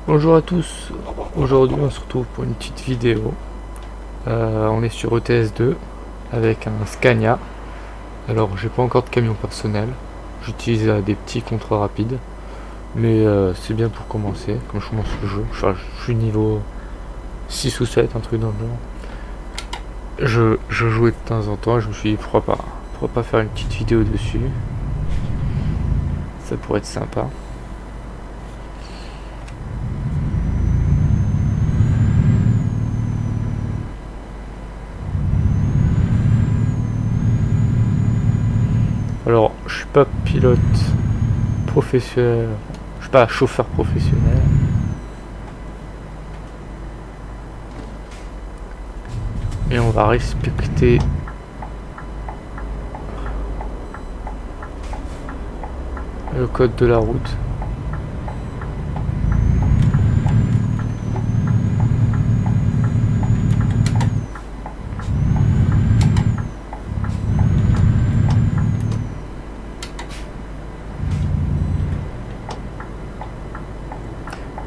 Bonjour à tous, aujourd'hui on se retrouve pour une petite vidéo. On est sur ETS2 avec un Scania. Alors j'ai pas encore de camion personnel, j'utilise des petits contrats rapides, mais c'est bien pour commencer, comme je commence le jeu. Je suis niveau 6 ou 7, un truc dans le genre. Je jouais de temps en temps et je me suis dit pourquoi pas faire une petite vidéo dessus. Ça pourrait être sympa. Alors, je suis pas pilote professionnel, je suis pas chauffeur professionnel. Mais on va respecter le code de la route.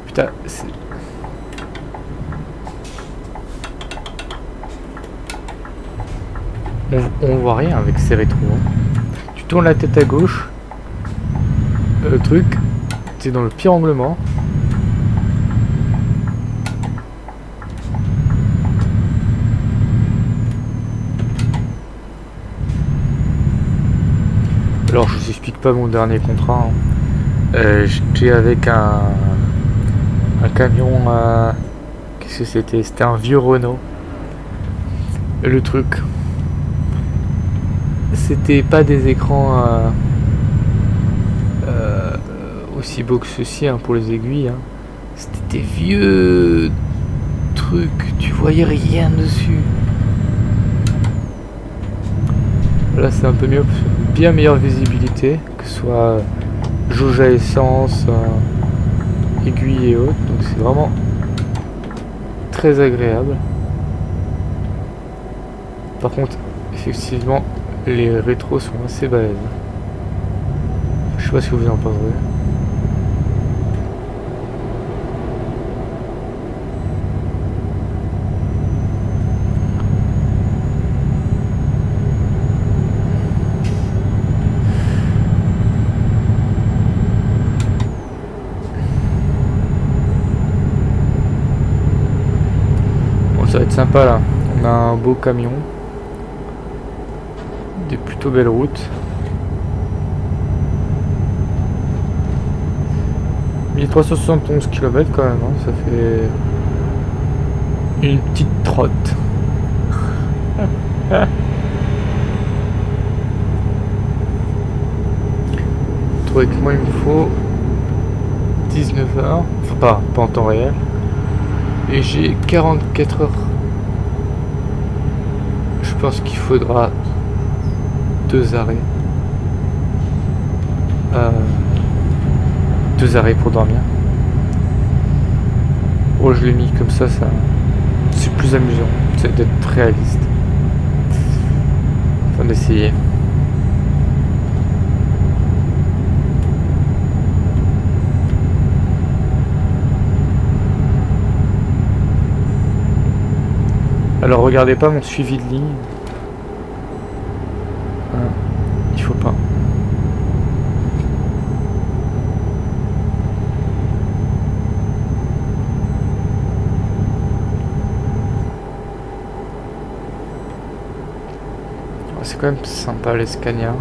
Putain, on voit rien avec ces rétros. Hein. Tu tournes la tête à gauche, le truc, t'es dans le pire angle mort. Alors je vous explique pas mon dernier contrat. Hein. J'étais avec un camion. Qu'est-ce que c'était? C'était un vieux Renault. Et le truc, c'était pas des écrans aussi beaux que ceci hein, pour les aiguilles. Hein. C'était des vieux trucs, tu voyais rien dessus. Là c'est un peu mieux, bien meilleure visibilité, que ce soit jauge à essence, aiguille et autres, donc c'est vraiment très agréable. Par contre, effectivement, les rétros sont assez balèzes. Je sais pas ce que vous en pensez. Bon, ça va être sympa là. On a un beau camion. Des plutôt belles routes. 1371 km quand même, hein, ça fait une petite trotte. Théoriquement il me faut 19 heures, enfin pas en temps réel. Et j'ai 44 heures. Je pense qu'il faudra 2 arrêts. 2 arrêts pour dormir. Oh, je l'ai mis comme ça c'est plus amusant, c'est d'être réaliste. Enfin d'essayer. Alors regardez pas mon suivi de ligne. Il faut pas. C'est quand même sympa les Scania.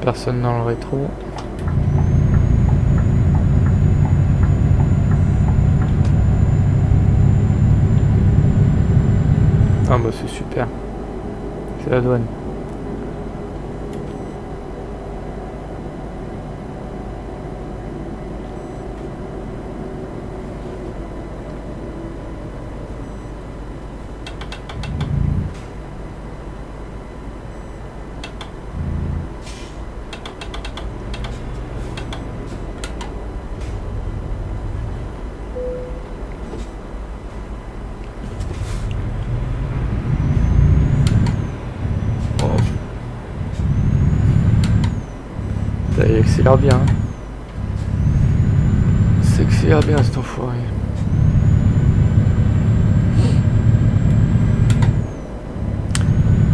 Personne dans le rétro. Ah bah c'est super. C'est la douane. Putain, il accélère bien. Hein. Ça accélère bien cet enfoiré.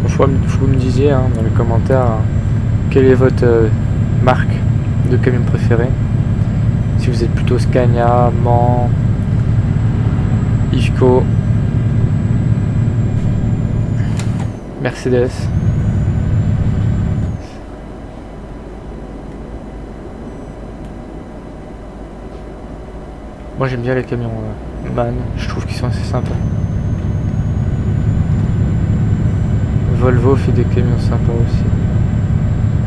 Faut que vous me disiez hein, dans les commentaires quelle est votre marque de camion préférée. Si vous êtes plutôt Scania, MAN, Iveco, Mercedes. Moi j'aime bien les camions MAN, je trouve qu'ils sont assez sympas. Volvo fait des camions sympas aussi.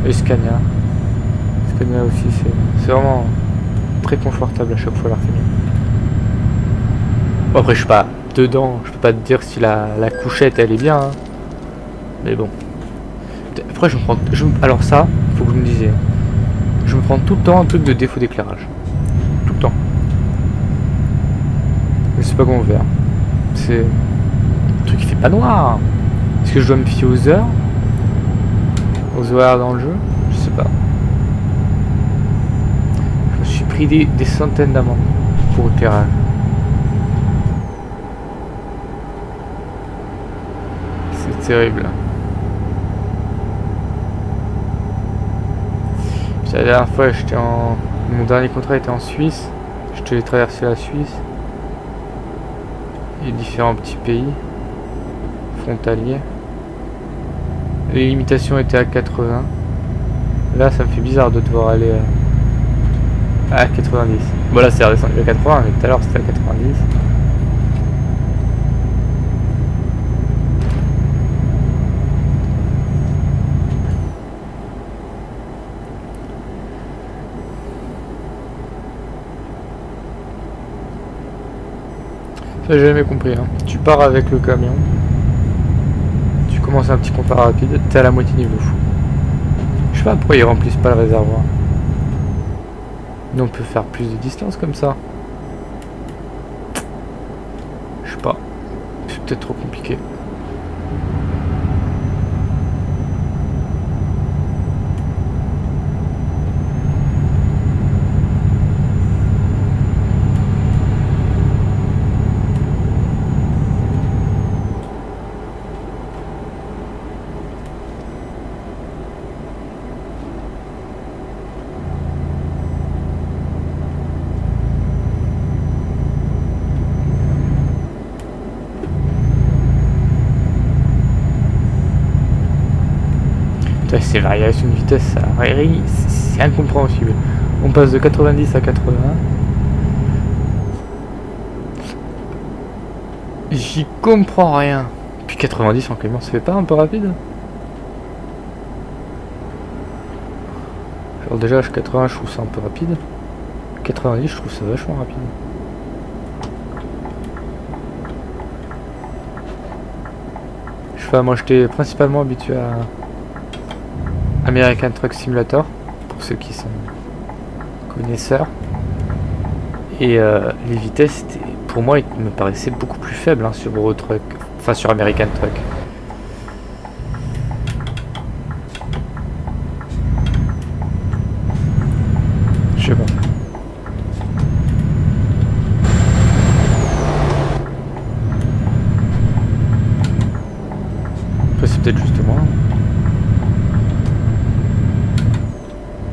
Et Scania. Scania aussi, c'est vraiment très confortable à chaque fois leur camion. Bon, après je suis pas dedans, je peux pas te dire si la couchette elle est bien. Hein. Mais bon. Après je me prends. Alors ça, faut que vous me disiez. Je me prends tout le temps un truc de défaut d'éclairage. Tout le temps. Je sais pas comment faire. C'est un truc qui fait pas noir. Est-ce que je dois me fier aux heures dans le jeu? Je sais pas. Je me suis pris des centaines d'amendes pour éclairage. C'est terrible. La dernière fois, mon dernier contrat était en Suisse. Je devais traverser la Suisse. Et différents petits pays frontaliers. Les limitations étaient à 80. Là, ça me fait bizarre de devoir aller à 90. Bon, là, c'est redescendu à 80, mais tout à l'heure, c'était à 90. Ça, j'ai jamais compris. Hein. Tu pars avec le camion. Tu commences un petit compas rapide. T'es à la moitié niveau fou. Je sais pas pourquoi ils remplissent pas le réservoir. Nous on peut faire plus de distance comme ça. Je sais pas. C'est peut-être trop compliqué. Ces variations de vitesse, c'est incompréhensible. On passe de 90 à 80. J'y comprends rien. Puis 90 en camion, ça fait pas un peu rapide? Alors déjà, H80, je trouve ça un peu rapide. 90, je trouve ça vachement rapide. Moi, j'étais principalement habitué à American Truck Simulator, pour ceux qui sont connaisseurs. Et les vitesses, pour moi, ils me paraissaient beaucoup plus faibles hein, sur Euro Truck, enfin sur American Truck. Je sais pas. Après, c'est peut-être juste moi.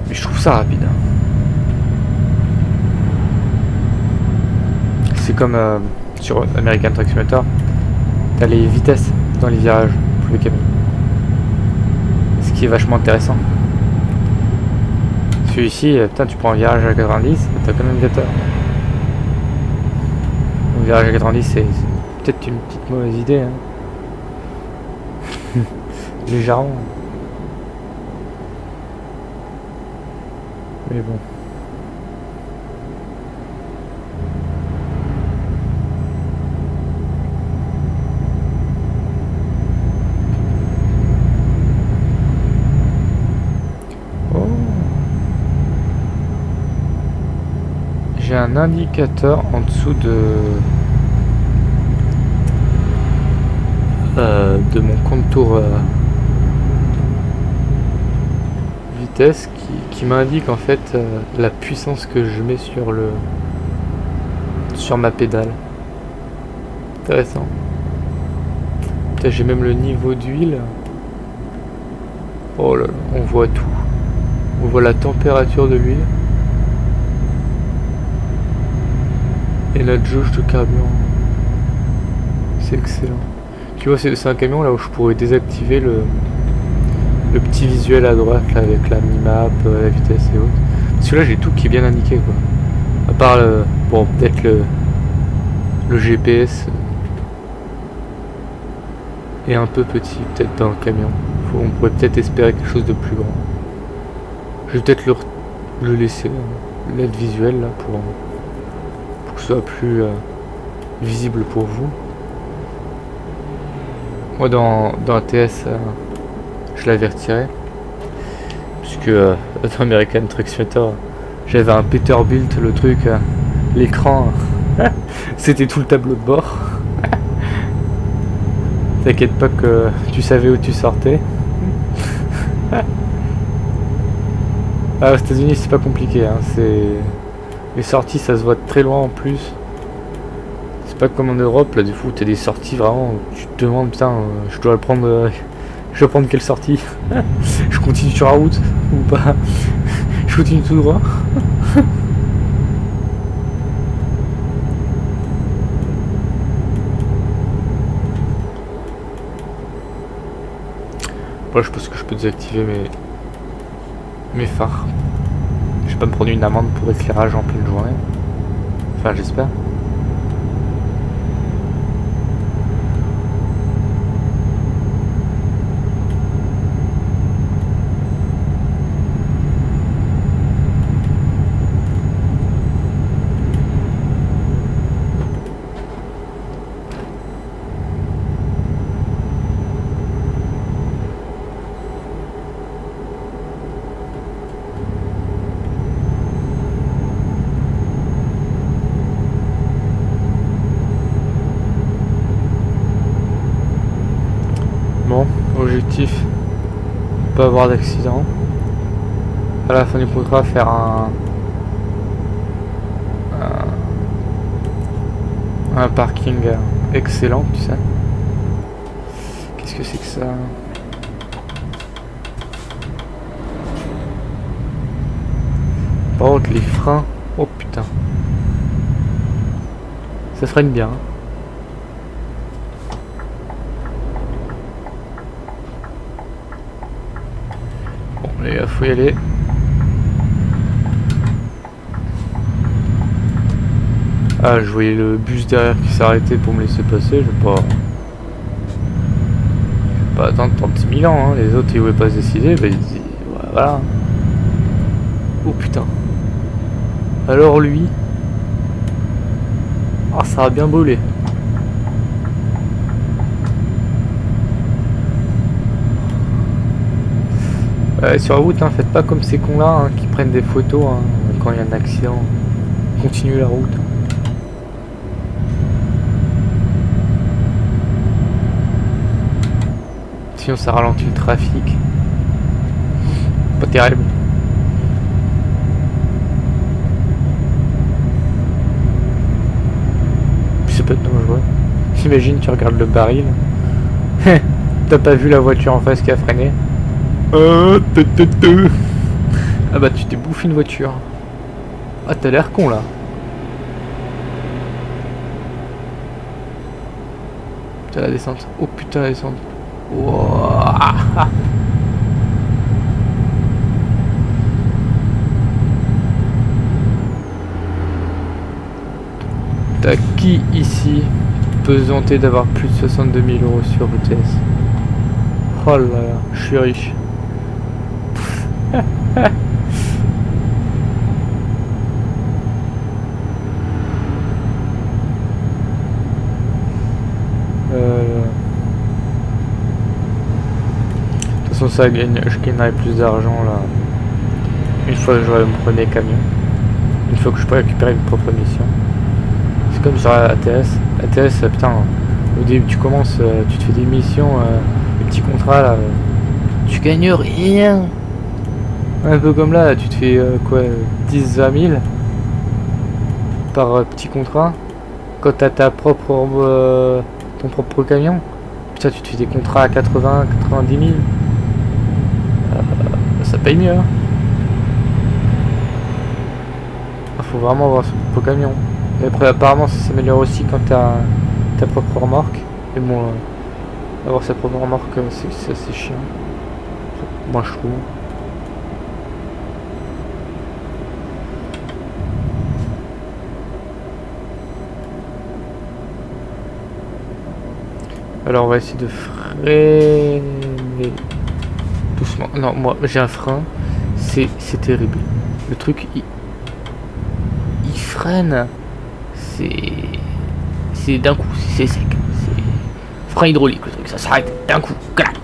Mais je trouve ça rapide. C'est comme sur American Truck Simulator, t'as les vitesses dans les virages pour les camions. Ce qui est vachement intéressant. Celui-ci, putain, tu prends un virage à 90, t'as quand même 4 heures. Un virage à 90, c'est peut-être une petite mauvaise idée. Hein. Légèrement. Mais bon. Oh. J'ai un indicateur en dessous de mon contour vitesse qui qui m'indique en fait la puissance que je mets sur ma pédale. Intéressant. Putain, j'ai même le niveau d'huile. Oh là là, on voit tout. On voit la température de l'huile. Et la jauge de carburant. C'est excellent. Tu vois, c'est un camion là où je pourrais désactiver le petit visuel à droite là, avec la minimap, la vitesse et autres. Parce que là j'ai tout qui est bien indiqué quoi. À part bon, peut-être le GPS est un peu petit peut-être dans le camion. On pourrait peut-être espérer quelque chose de plus grand. Je vais peut-être le laisser, l'aide visuelle là pour que ce soit plus visible pour vous. Moi dans ATS je l'avais retiré puisque dans American Truck Simulator j'avais un Peterbilt, le truc, l'écran c'était tout le tableau de bord. T'inquiète pas que tu savais où tu sortais. Aux États-Unis c'est pas compliqué, hein. Les sorties ça se voit de très loin en plus. C'est pas comme en Europe, là du coup t'as des sorties vraiment où tu te demandes putain je dois prendre quelle sortie. Je continue sur la route ou pas. Je continue tout droit. Voilà, je pense que je peux désactiver mes phares. Je vais pas me prendre une amende pour éclairage en pleine journée. Enfin, j'espère. Bon, objectif, pas avoir d'accident. À la fin du contrat, faire un parking excellent, tu sais. Qu'est-ce que c'est que ça? Par contre, les freins, oh putain, ça freine bien. Les gars, faut y aller. Ah, je voyais le bus derrière qui s'arrêtait pour me laisser passer. Je vais pas attendre 36 000 ans. Hein. Les autres, ils voulaient pas se décider. Bah, voilà. Oh putain. Alors lui. Ah, ça a bien brûlé. Sur la route, hein, faites pas comme ces cons là qui prennent des photos quand il y a un accident. Continuez la route. Sinon ça ralentit le trafic. Pas terrible. C'est pas dangereux. J'imagine tu regardes le baril. T'as pas vu la voiture en face qui a freiné. Ah bah tu t'es bouffé une voiture. Ah t'as l'air con là. Putain la descente. Oh putain la descente. Wow. T'as qui ici peut se vanter d'avoir plus de 62 000 € sur ETS? Oh là là, je suis riche. De toute façon ça je gagnerai plus d'argent là une fois que j'aurai mon premier camion, une fois que je pourrai récupérer une propre mission. C'est comme sur ATS. ATS putain, au début tu commences, tu te fais des missions, des petits contrats là, tu gagnes rien. Un peu comme là, tu te fais quoi, 10-20 000 par petit contrat. Quand t'as ton propre camion, putain, tu te fais des contrats à 80-90 000. Ça paye mieux, hein. Faut vraiment avoir son propre camion. Et après, apparemment, ça s'améliore aussi quand t'as ta propre remorque. Et bon, avoir sa propre remorque, c'est assez chiant. Moi, je trouve. Alors, on va essayer de freiner doucement. Non, moi, j'ai un frein. C'est terrible. Le truc, il freine. C'est d'un coup, c'est sec. C'est frein hydraulique, le truc. Ça s'arrête d'un coup. Clac.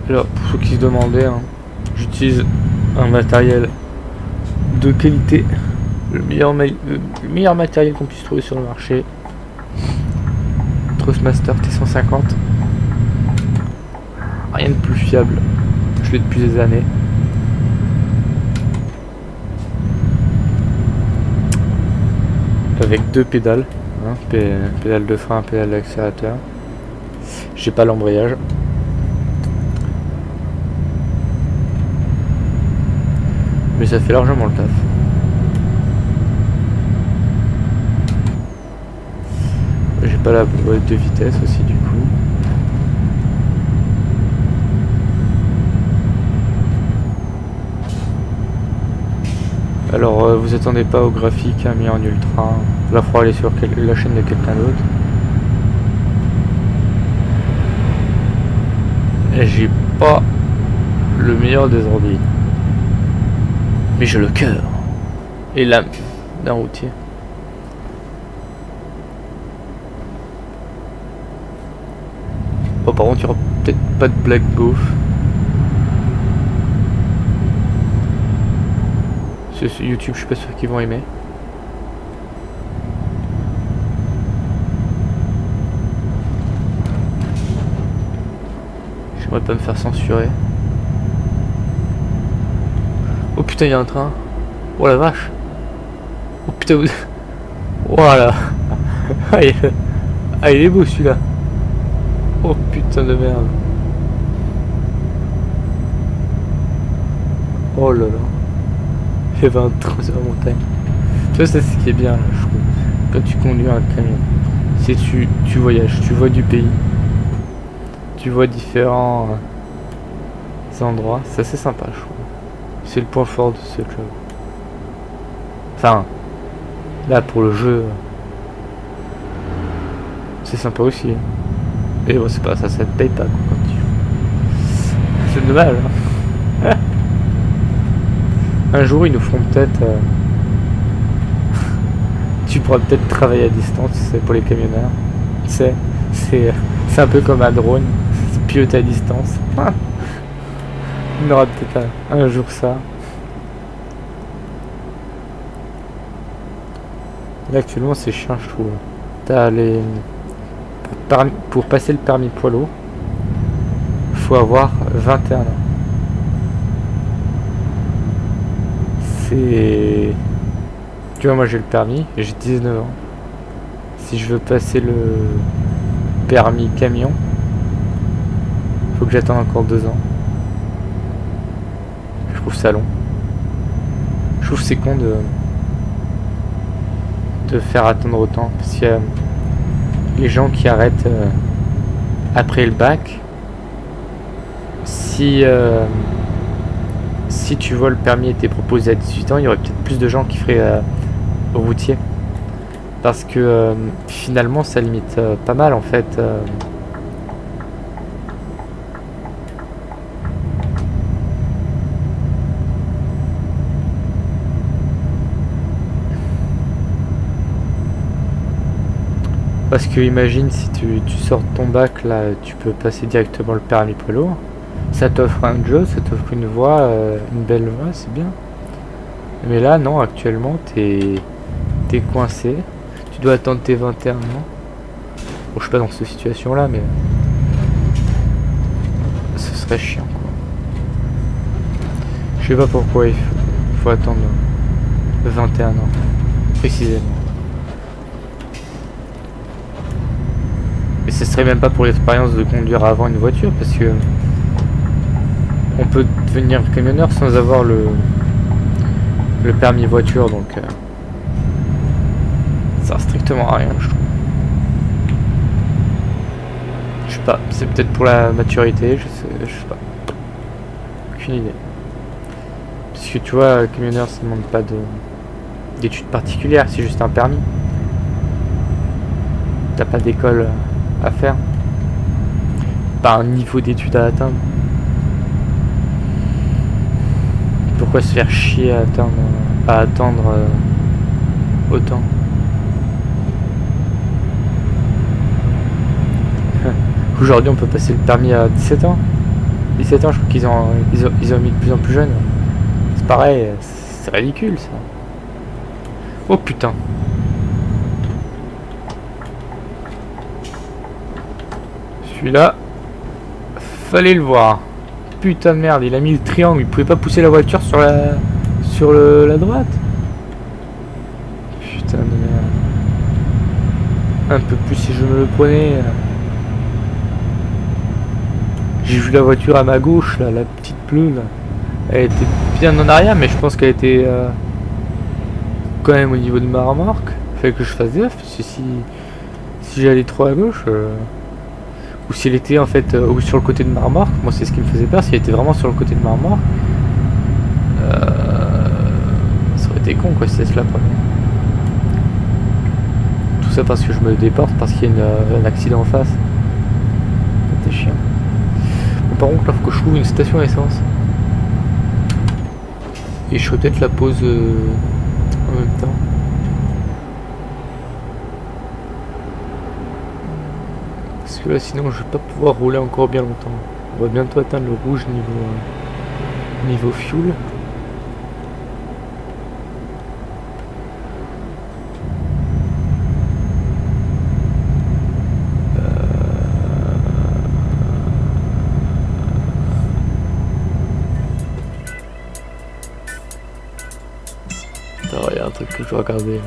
Alors, pour ceux qui se demandaient, hein, j'utilise un matériel de qualité, le meilleur matériel qu'on puisse trouver sur le marché. Trustmaster T150. Rien de plus fiable. Je l'ai depuis des années. Avec deux pédales, hein, pédale de frein, pédale d'accélérateur. J'ai pas l'embrayage. Mais ça fait largement le taf. J'ai pas la boîte de vitesse aussi du coup. Alors vous attendez pas au graphique mis en ultra. Là faut aller sur la chaîne de quelqu'un d'autre. Et j'ai pas le meilleur des ordi. Mais j'ai le cœur et l'âme d'un routier. Bon, par contre, il n'y aura peut-être pas de black beauf. Sur YouTube, je suis pas sûr qu'ils vont aimer. J'aimerais pas me faire censurer. Oh putain, il y a un train. Oh la vache. Oh putain, vous... Voilà. Ah, il est beau celui-là. Oh putain de merde. Oh là là. Il y avait un train sur la montagne. Tu vois, c'est ce qui est bien là, je trouve. Quand tu conduis un camion. C'est tu voyages, tu vois du pays. Tu vois différents endroits. C'est assez sympa, je trouve. C'est le point fort de ce jeu. Enfin, là pour le jeu, c'est sympa aussi. Et bon, c'est pas ça, ça te paye pas quoi, quand tu joues. C'est dommage. Hein. Un jour, ils nous feront peut-être. Tu pourras peut-être travailler à distance, c'est pour les camionneurs. Tu sais, c'est un peu comme un drone, c'est piloté à distance. On aura peut-être un jour ça. Là actuellement c'est chiant je trouve. T'as les... Pour passer le permis poids lourd, faut avoir 21 ans. C'est... Tu vois, moi j'ai le permis et j'ai 19 ans. Si je veux passer le permis camion, faut que j'attende encore 2 ans. Je trouve ça long. Je trouve c'est con de faire attendre autant. Parce qu'il y a les gens qui arrêtent après le bac. Si tu vois le permis était proposé à 18 ans, il y aurait peut-être plus de gens qui feraient routier. Parce que finalement ça limite pas mal en fait. Parce que imagine si tu sors de ton bac là, tu peux passer directement le permis poids lourd. Ça t'offre un job, ça t'offre une voie, une belle voie, c'est bien. Mais là non, actuellement t'es coincé. Tu dois attendre tes 21 ans. Bon, je suis pas dans cette situation là, mais ce serait chiant quoi. Je sais pas pourquoi il faut attendre 21 ans précisément. Et ce serait même pas pour l'expérience de conduire avant une voiture, parce que on peut devenir camionneur sans avoir le permis voiture, donc ça sert strictement à rien, je trouve. Je sais pas, c'est peut-être pour la maturité, je sais pas. Aucune idée. Parce que tu vois, camionneur ça demande pas d'études particulières, c'est juste un permis. T'as pas d'école à faire. Pas un niveau d'études à atteindre. Pourquoi se faire chier à attendre autant? Aujourd'hui on peut passer le permis à 17 ans. 17 ans, je crois qu'ils ont mis de plus en plus jeunes. C'est pareil, c'est ridicule ça. Oh putain. Celui-là, fallait le voir. Putain de merde, il a mis le triangle, il pouvait pas pousser la voiture sur la droite. Putain de merde. Un peu plus si je me le prenais. J'ai vu la voiture à ma gauche, là, la petite bleue, là. Elle était bien en arrière, mais je pense qu'elle était quand même au niveau de ma remorque. Fallait que je fasse gaffe, parce que si j'allais trop à gauche, ou si elle était en fait sur le côté de ma remorque, moi c'est ce qui me faisait peur, si elle était vraiment sur le côté de ma remorque, ça aurait été con quoi si c'est la première. Tout ça parce que je me déporte, parce qu'il y a un accident en face. C'était chiant. Par contre, là, faut que je trouve une station à essence. Et je ferai peut-être la pause en même temps. Parce que là, sinon, je vais pas pouvoir rouler encore bien longtemps. On va bientôt atteindre le rouge niveau fuel. Il y a un truc que je dois regarder là.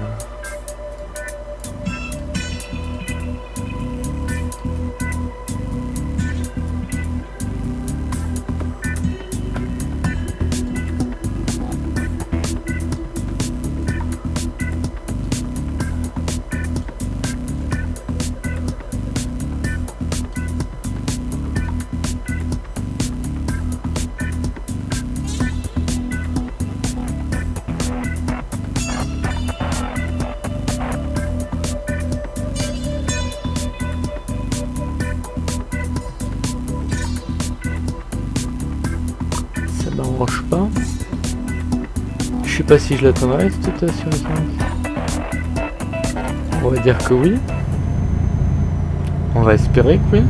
Pas. Je sais pas si je l'attendrai cette station essence. On va dire que oui. On va espérer que oui.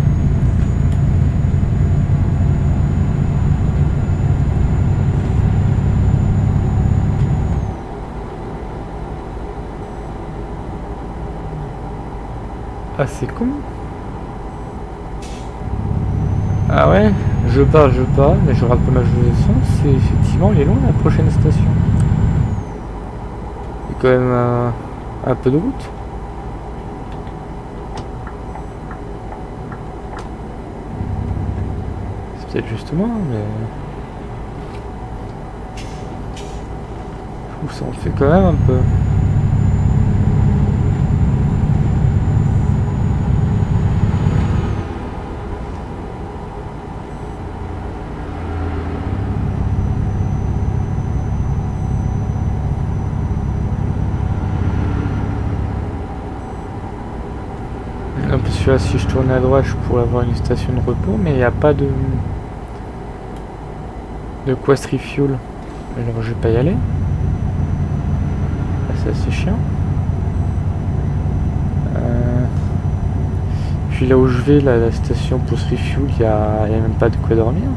Ah c'est con. Ah ouais. Je pars, mais je rate pas ma jeu d'essence, et effectivement, il est loin la prochaine station. Il y a quand même un peu de route. C'est peut-être juste moi, mais... je trouve que ça en fait quand même un peu. Parce que là, si je tourne à droite, je pourrais avoir une station de repos, mais il n'y a pas de quoi se refuel. Alors je vais pas y aller. Là, c'est assez chiant. Puis là où je vais, là, la station pour se refuel, il y a même pas de quoi dormir.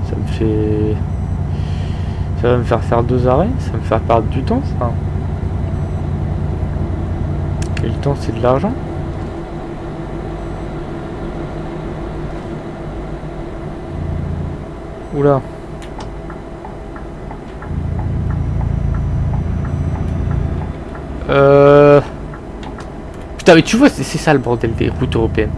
Ça va me faire 2 arrêts, ça va me faire perdre du temps, ça. Et le temps, c'est de l'argent. Oula. Putain mais tu vois c'est ça le bordel des routes européennes.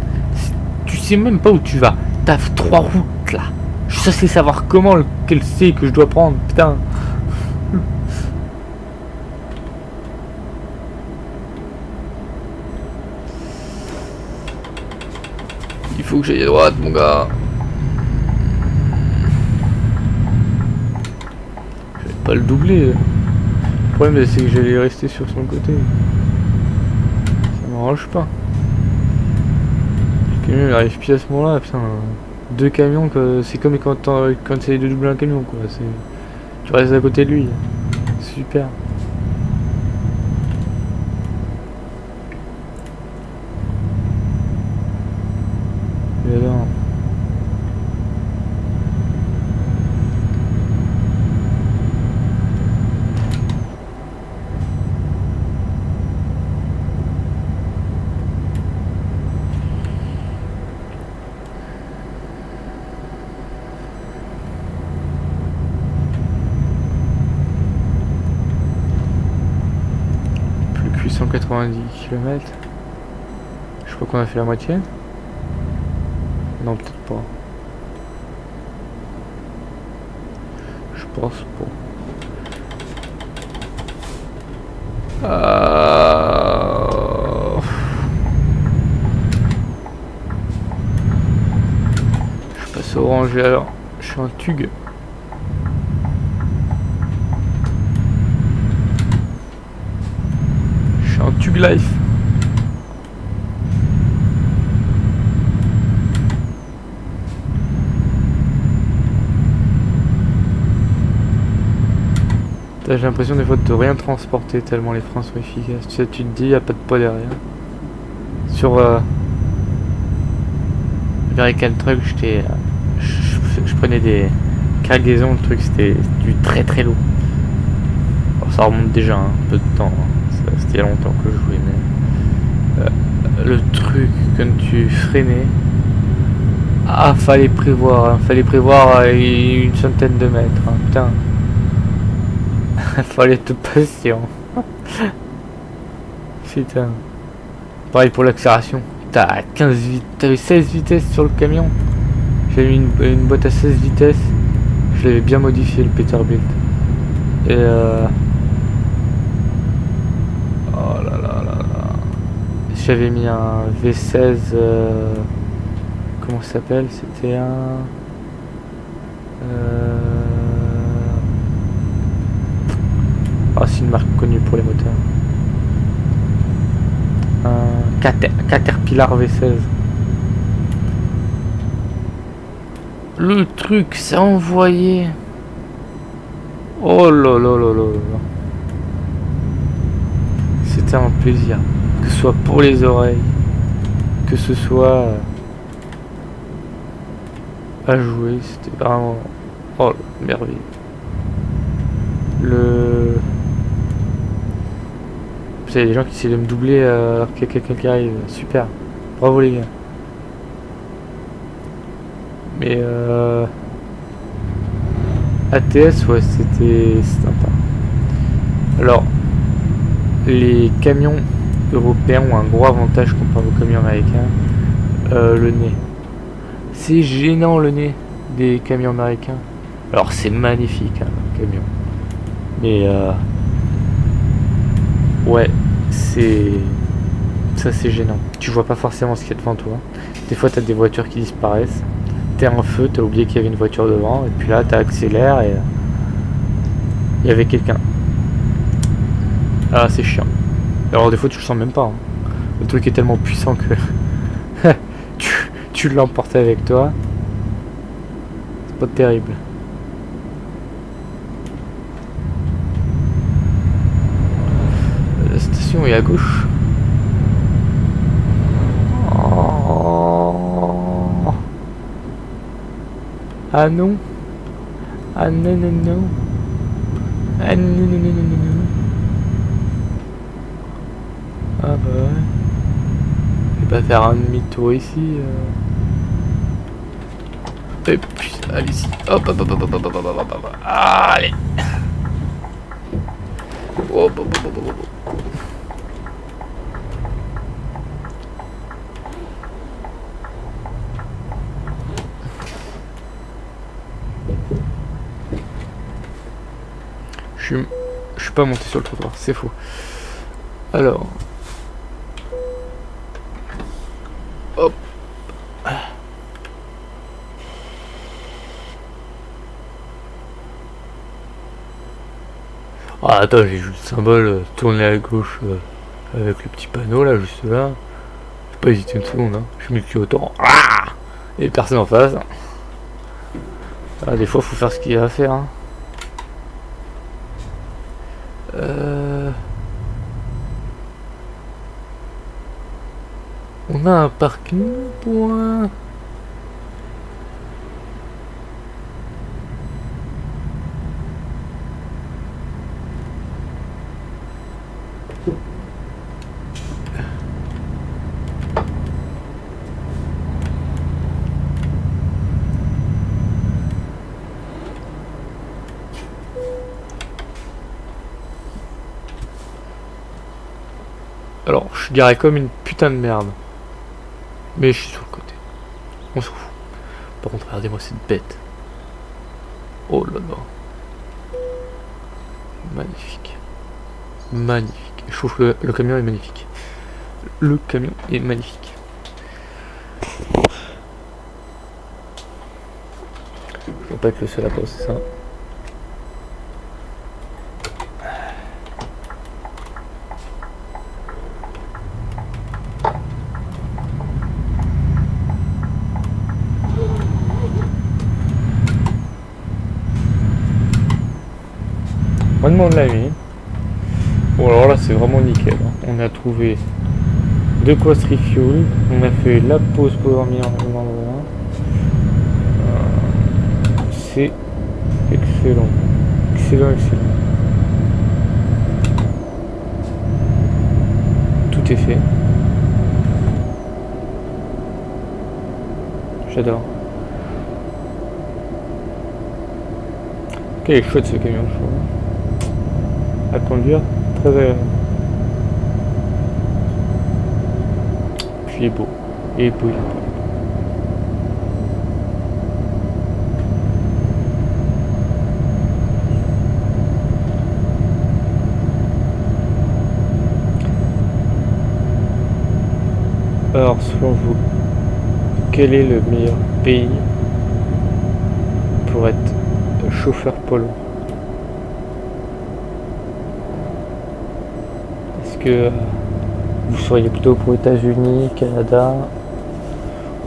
Tu sais même pas où tu vas. T'as 3 routes là. Je suis censé savoir comment lequel c'est que je dois prendre. Putain. Il faut que j'aille à droite mon gars. Je vais pas le doubler. Le problème c'est que j'allais rester sur son côté. Ça m'arrange pas. Le camion il arrive pile à ce moment là, putain. 2 camions, c'est comme quand t'essayes de doubler un camion quoi. Tu restes à côté de lui. Super. Et alors plus que 890 km. Je crois qu'on a fait la moitié. Non, peut-être pas. Je pense pas. Je passe orange alors. Je suis un tug. Je suis un tug life. J'ai l'impression des fois de rien transporter tellement les freins sont efficaces. Tu sais, tu te dis, y a pas de poids derrière. Sur American Truck, je prenais des cargaisons, le truc c'était du très très lourd. Alors, ça remonte déjà un peu de temps, hein. C'était il y a longtemps que je jouais, mais le truc quand tu freinais, fallait prévoir une centaine de mètres, hein, putain. Fallait être patient. Putain. Pareil pour l'accélération. T'avais 16 vitesses sur le camion. J'avais mis une boîte à 16 vitesses. Je l'avais bien modifié le Peterbilt. Et oh là là là là. J'avais mis un V16. Comment ça s'appelle? C'était un. C'est une marque connue pour les moteurs. Un Caterpillar V16. Le truc s'est envoyé. Oh là là là là là. C'était un plaisir. Que ce soit pour les oreilles, que ce soit à jouer. C'était vraiment... Oh, merveille. Il y a des gens qui essaient de me doubler alors qu'il y a quelqu'un qui arrive. Super. Bravo les gars. Mais ATS, ouais, c'était sympa. Alors, les camions européens ont un gros avantage comparé aux camions américains. Le nez. C'est gênant le nez des camions américains. Alors c'est magnifique hein, le camion. Mais ouais, ça c'est gênant. Tu vois pas forcément ce qu'il y a devant toi. Des fois t'as des voitures qui disparaissent. T'es en feu, t'as oublié qu'il y avait une voiture devant. Et puis là t'accélères et il y avait quelqu'un. Ah c'est chiant. Alors des fois tu le sens même pas. Hein. Le truc est tellement puissant que tu l'emportes avec toi. C'est pas terrible. La station est à gauche. Oh. Ah non. Ah non non non. Ah non non non non non non. Ah bah ouais. Je vais pas faire un demi-tour ici. Et puis, allez-y. Hop, hop, hop, hop, hop, hop, hop, hop, hop, hop. Allez. Hop, hop, hop, hop, hop, hop. Je suis pas monté sur le trottoir, c'est faux. Alors. Hop. Ah attends, j'ai juste le symbole tourner à gauche avec le petit panneau là, juste là. J'ai pas hésité une seconde, hein. Je mets le clignotant. Ah, et personne en face. Ah, des fois faut faire ce qu'il y a à faire. Hein. On a un parking pour un... Alors, je dirais comme une putain de merde. Mais je suis sur le côté. On s'en fout. Par contre, regardez-moi cette bête. Oh là là. Magnifique. Magnifique. Je trouve que le camion est magnifique. Le camion est magnifique. Je ne vais pas être le seul à penser ça. Moins de monde la nuit. Bon alors là c'est vraiment nickel. Hein. On a trouvé de quoi se refuel. On a fait la pause pour dormir en endroit. C'est excellent. Excellent, excellent. Tout est fait. J'adore. Quel est chouette ce camion, je trouve. À conduire, très agréable. Puis il est beau. Il est beau, il est beau. Alors, selon vous, quel est le meilleur pays pour être chauffeur polo? Est-ce que vous seriez plutôt pour États-Unis, Canada,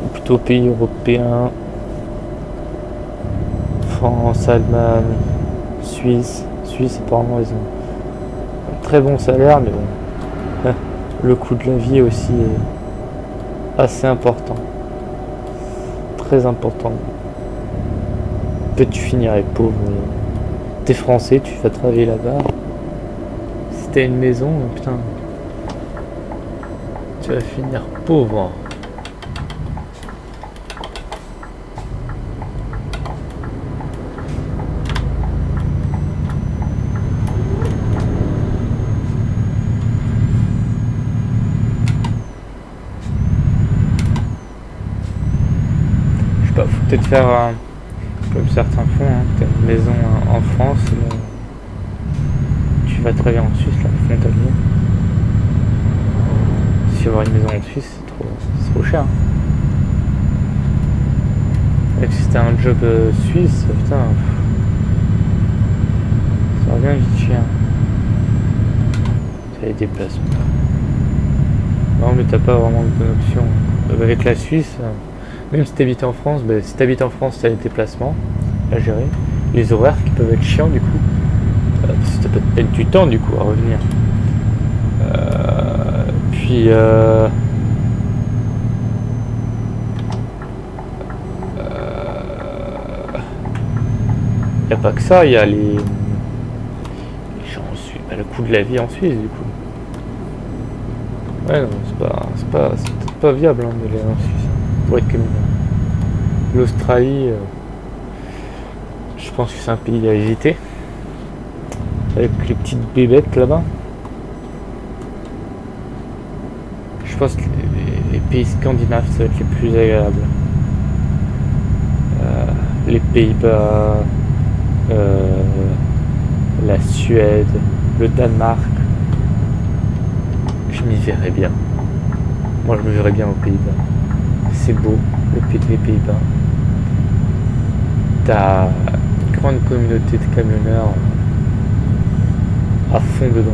ou plutôt pays européens, France, Allemagne, Suisse? Suisse, apparemment, ils ont un très bon salaire, mais bon, le coût de la vie aussi est assez important, très important. Peut-être tu finirais pauvre, mais t'es français, tu vas travailler là-bas. Si t'as une maison, putain, tu vas finir pauvre. Je sais pas, faut peut-être faire comme certains font, hein. T'as une maison en France, tu vas travailler en Suisse, là, frontalier. Si avoir une maison en Suisse, c'est trop cher. Hein. Et si c'était un job suisse, putain, ça revient vite cher. Ça les déplacements. Non, mais t'as pas vraiment de bonne option. Avec la Suisse, même si t'habites en France, si t'habites en France, t'as les déplacements à gérer. Les horaires qui peuvent être chiants du coup. Parce que ça peut te mettre du temps du coup à revenir. Puis y a pas que ça, il y a les gens en Suisse, le coût de la vie en Suisse du coup. Ouais non, c'est peut-être pas viable hein, d'aller en Suisse pour être criminel. L'Australie, je pense que c'est un pays à éviter. Avec les petites bébêtes là-bas. Je pense que les pays scandinaves, ça va être les plus agréables. Les Pays-Bas, la Suède, le Danemark. Je m'y verrais bien. Moi, je me verrais bien aux Pays-Bas. C'est beau, les Pays-Bas. T'as une grande communauté de camionneurs à fond dedans.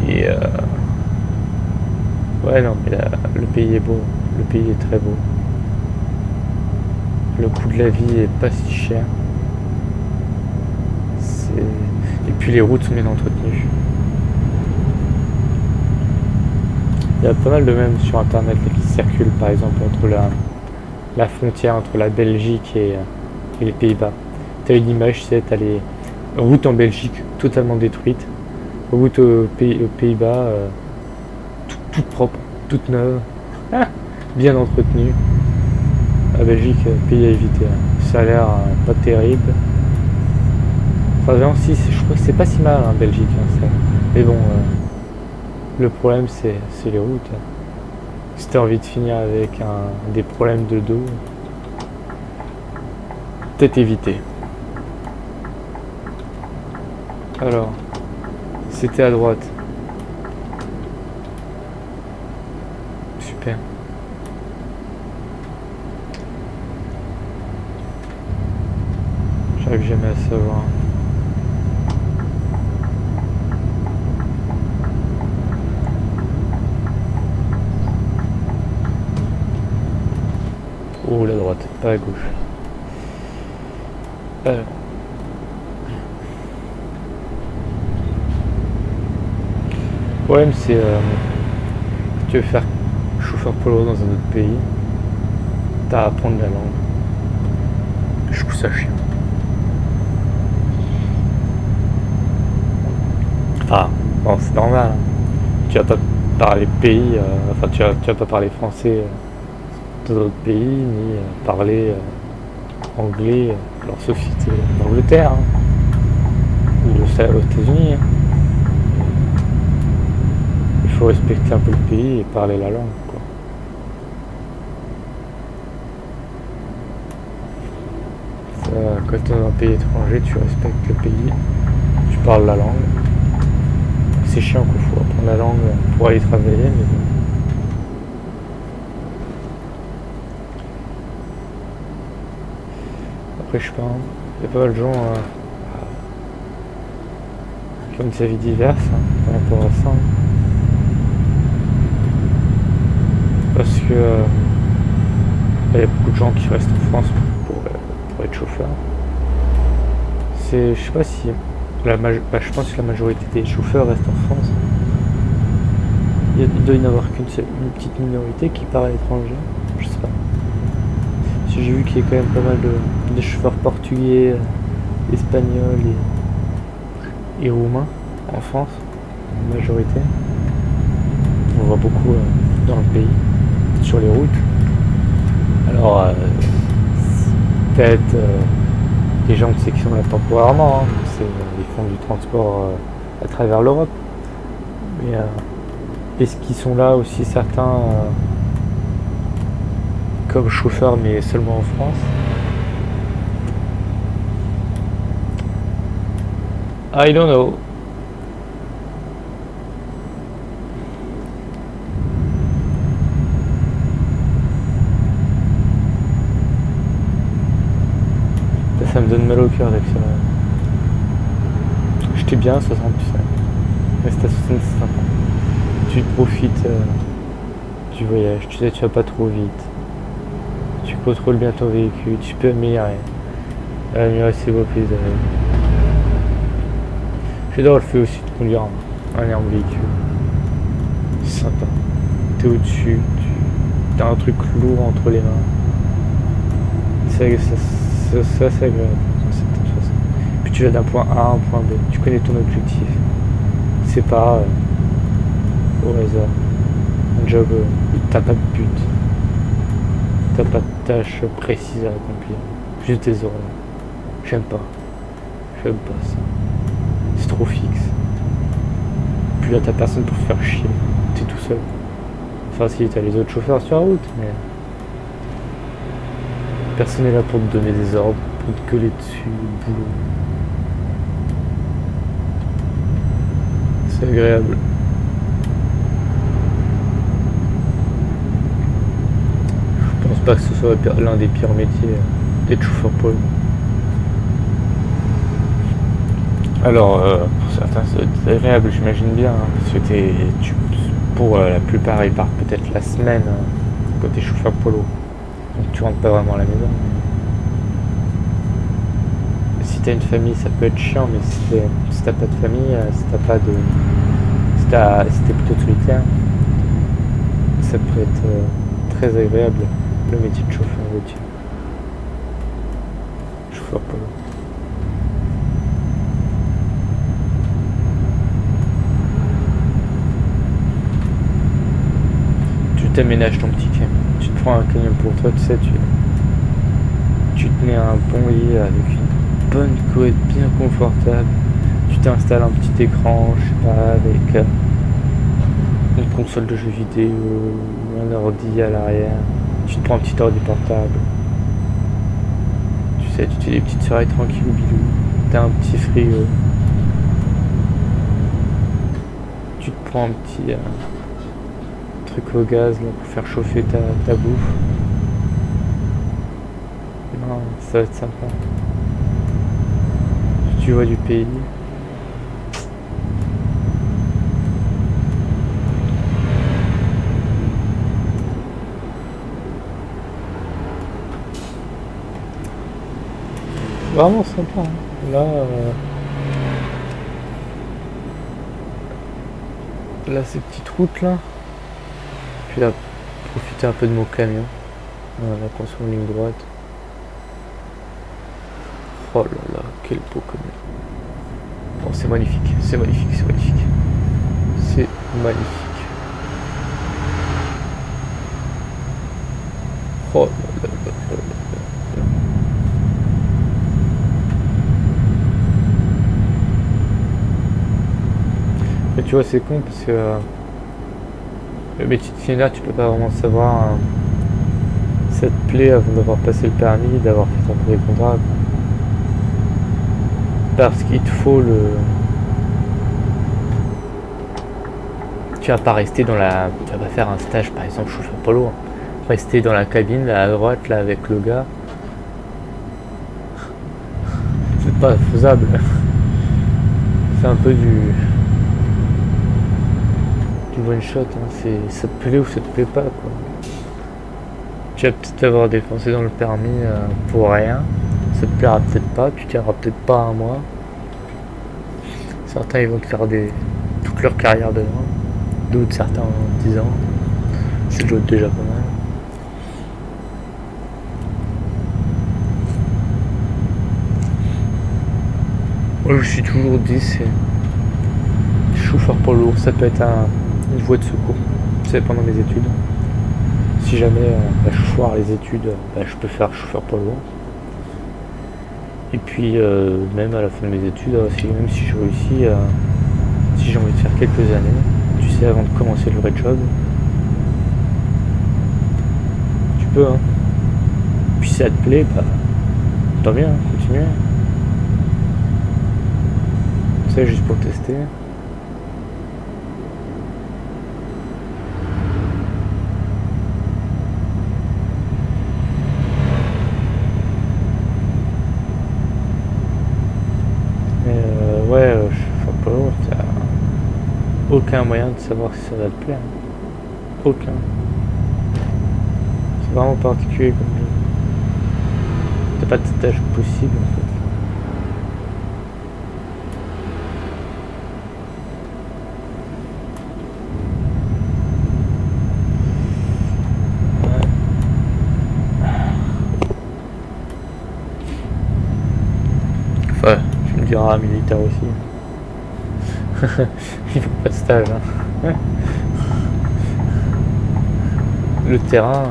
Et ouais, non, mais le pays est beau. Le pays est très beau. Le coût de la vie est pas si cher. Et puis les routes sont bien entretenues. Il y a pas mal de mèmes sur internet qui circulent, par exemple entre la frontière entre la Belgique et les Pays-Bas. T'as une image, t'as les routes en Belgique totalement détruites, routes aux Pays-Bas toutes propres, toutes neuves, bien entretenues. La Belgique, pays à éviter. Ça a l'air pas terrible. Enfin, vraiment, si, je crois que c'est pas si mal en Belgique. Ça. Mais bon, le problème, c'est les routes. Si t'as envie de finir avec des problèmes de dos, peut-être éviter. Alors, c'était à droite. Super. J'arrive jamais à savoir. Oh, la droite, pas à gauche. Alors. Le problème, c'est tu veux faire chauffeur poids lourd dans un autre pays, t'as à apprendre la langue. Je trouve ça chiant. Enfin, bon, c'est normal. Tu vas pas parler pays, tu vas pas parler français dans d'autres pays, ni parler anglais, alors sauf si t'es en Angleterre, ou aux États-Unis. Il faut respecter un peu le pays et parler la langue, quoi. Ça, quand tu es dans un pays étranger, tu respectes le pays, tu parles la langue. C'est chiant qu'il faut apprendre la langue pour aller travailler, mais bon. Après, je sais pas, il y a pas mal de gens qui ont des avis divers par rapport à ça. Parce que il y a beaucoup de gens qui restent en France pour être chauffeur. Je sais pas si je pense que la majorité des chauffeurs restent en France. Il doit y en avoir une petite minorité qui part à l'étranger, je sais pas. J'ai vu qu'il y a quand même pas mal de chauffeurs portugais, espagnols et roumains en France, en majorité. On voit beaucoup dans le pays, sur les routes. Alors, peut-être des gens qui sont là temporairement, ils font du transport à travers l'Europe. Mais est-ce qu'ils sont là aussi certains comme chauffeurs, mais seulement en France? I don't know. Ça me donne mal au cœur d'accélérer. J'étais bien à 60, tu sais. Reste à 60, c'est sympa. Tu profites du voyage, tu sais, tu vas pas trop vite. Tu contrôles bien ton véhicule, tu peux améliorer ces beaux paysages. J'adore le fait aussi de conduire un énorme véhicule. C'est sympa. T'es au-dessus, t'as un truc lourd entre les mains. Ça c'est agréable d'une certaine façon. Puis tu vas d'un point A à un point B. Tu connais ton objectif. C'est pas au hasard. Un job T'as pas de but. T'as pas de tâche précise à accomplir. Juste des horaires. J'aime pas. J'aime pas ça. C'est trop fixe. Puis là t'as personne pour te faire chier. T'es tout seul. Enfin si, t'as les autres chauffeurs sur la route, mais... Personne n'est là pour te donner des ordres, pour te gueuler dessus, au boulot. C'est agréable. Je pense pas que ce soit l'un des pires métiers d'être chauffeur poids lourd. Alors, pour certains, c'est agréable, j'imagine bien, hein, parce que pour la plupart, ils partent peut-être la semaine quand t'es chauffeur poids lourd. Donc tu rentres pas vraiment à la maison. Mais... Si t'as une famille, ça peut être chiant, mais si t'as pas de famille, si t'as pas de... Si t'es plutôt solitaire, ça peut être très agréable, le métier de chauffeur routier. Chauffeur poids lourd. T'aménages ton petit camion, tu te prends un camion pour toi, tu sais, tu te mets un bon lit avec une bonne couette bien confortable, tu t'installes un petit écran, je sais pas, avec une console de jeux vidéo, un ordi à l'arrière, tu te prends un petit ordi portable, tu sais, tu te fais des petites soirées tranquilles ou bilou, t'as un petit frigo, tu te prends un petit... truc au gaz là, pour faire chauffer ta bouffe. Non, ça va être sympa. Tu vois du pays. Vraiment sympa. Hein. Là, ces petites routes là. Puis là, profiter un peu de mon camion. Voilà, qu'on soit en ligne droite. Oh là là, quel beau camion. Oh, c'est magnifique, c'est magnifique, c'est magnifique. C'est magnifique. Oh là là là là là. Mais tu vois, c'est con parce que... le métier de camionneur, tu peux pas vraiment savoir si ça te plaît avant d'avoir passé le permis, d'avoir fait ton premier contrat. Parce qu'il te faut le... Tu vas pas rester dans la... Tu vas pas faire un stage par exemple chauffeur poids lourd. Rester dans la cabine là à droite là avec le gars. C'est pas faisable. C'est un peu du one shot, hein. Ça te plaît ou ça te plaît pas quoi. Tu vas peut-être avoir dépensé dans le permis pour rien, ça te plaira peut-être pas, tu tiendras peut-être pas un mois. Certains ils vont te faire toute leur carrière dedans, d'autres certains en 10 ans, c'est déjà pas mal. Moi je me suis toujours dit c'est chauffeur poids lourd, ça peut être une voie de secours, c'est pendant mes études. Si jamais je foire les études, je peux faire chauffeur poids lourd. Et puis même à la fin de mes études, même si je réussis, si j'ai envie de faire quelques années, tu sais, avant de commencer le vrai job, tu peux, hein. Puis si ça te plaît, tant bien, continue. C'est juste pour tester. Ouais, chauffeur poids lourd, t'as aucun moyen de savoir si ça va te plaire. Aucun. C'est vraiment particulier comme jeu. T'as pas de stage possible en fait. Enfin, tu me diras militaire aussi. Il faut pas de stage. Hein. le terrain,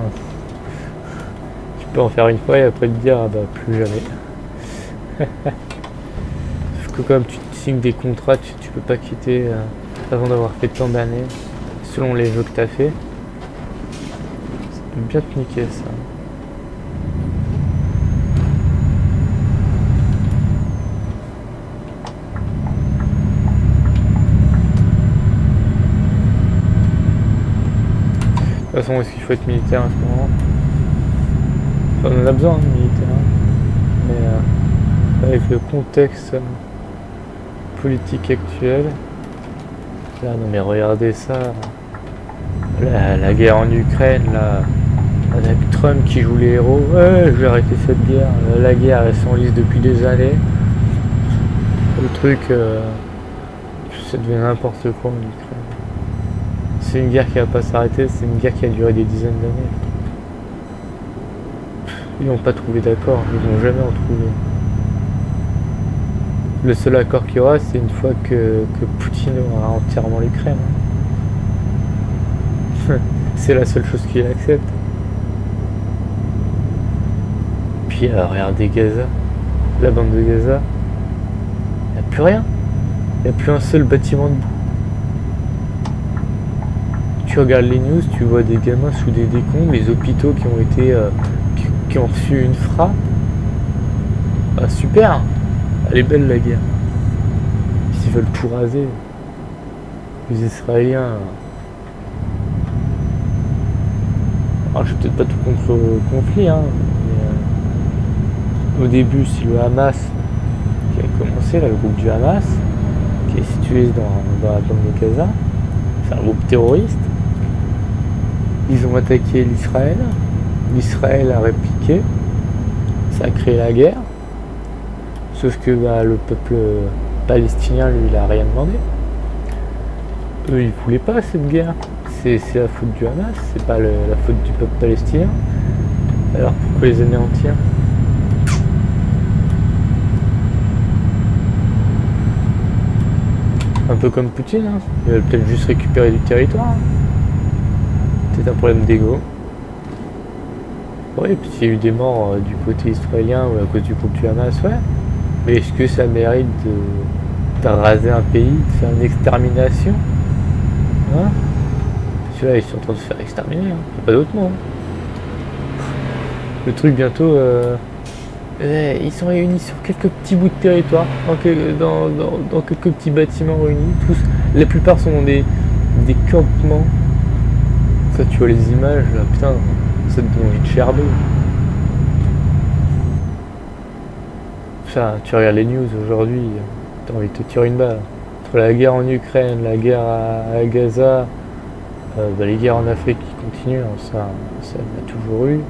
tu peux en faire une fois et après te dire ah bah plus jamais. Sauf que comme tu signes des contrats, tu peux pas quitter avant d'avoir fait tant d'années selon les jeux que tu as fait. Ça peut bien te niquer ça. De toute façon, est-ce qu'il faut être militaire à ce moment? Enfin, on en a besoin de militaire, mais avec le contexte politique actuel, là, non mais regardez ça, la guerre en Ukraine, là, avec Trump qui joue les héros, ouais, je vais arrêter cette guerre, la guerre elle s'enlise depuis des années, le truc, ça devient n'importe quoi en Ukraine. C'est une guerre qui va pas s'arrêter, c'est une guerre qui a duré des dizaines d'années. Ils n'ont pas trouvé d'accord, ils vont jamais en trouver. Le seul accord qu'il y aura, c'est une fois que Poutine aura entièrement l'Ukraine. C'est la seule chose qu'il accepte. Puis regardez Gaza, la bande de Gaza, il n'y a plus rien. Il n'y a plus un seul bâtiment debout. Tu regardes les news, tu vois des gamins sous des décombres, les hôpitaux qui ont été qui ont reçu une frappe. Ah super, elle est belle la guerre. Ils veulent tout raser. Les Israéliens. Alors je suis peut-être pas tout contre le conflit, hein, mais, au début c'est le Hamas qui a commencé, là, le groupe du Hamas, qui est situé dans la bande de Gaza. C'est un groupe terroriste. Ils ont attaqué l'Israël. L'Israël a répliqué. Ça a créé la guerre. Sauf que le peuple palestinien, lui, il a rien demandé. Eux, ils voulaient pas cette guerre. C'est la faute du Hamas, c'est pas la faute du peuple palestinien. Alors pourquoi les anéantir? Un peu comme Poutine, hein. Il va peut-être juste récupérer du territoire. Hein. C'est un problème d'ego. Oui, puis il y a eu des morts du côté israélien ou à cause du groupe du Hamas, ouais. Mais est-ce que ça mérite de raser un pays, de faire une extermination? Hein? Parce que là, ils sont en train de se faire exterminer, hein. Il n'y a pas d'autre mot. Hein. Le truc bientôt, ils sont réunis sur quelques petits bouts de territoire, dans quelques petits bâtiments réunis, tous. La plupart sont dans des campements. Ça, tu vois les images, là, putain, ça te donne envie de gerber. Ça, tu regardes les news aujourd'hui, t'as envie de te tirer une balle. Entre la guerre en Ukraine, la guerre à Gaza, les guerres en Afrique qui continuent, hein, ça on a toujours eu.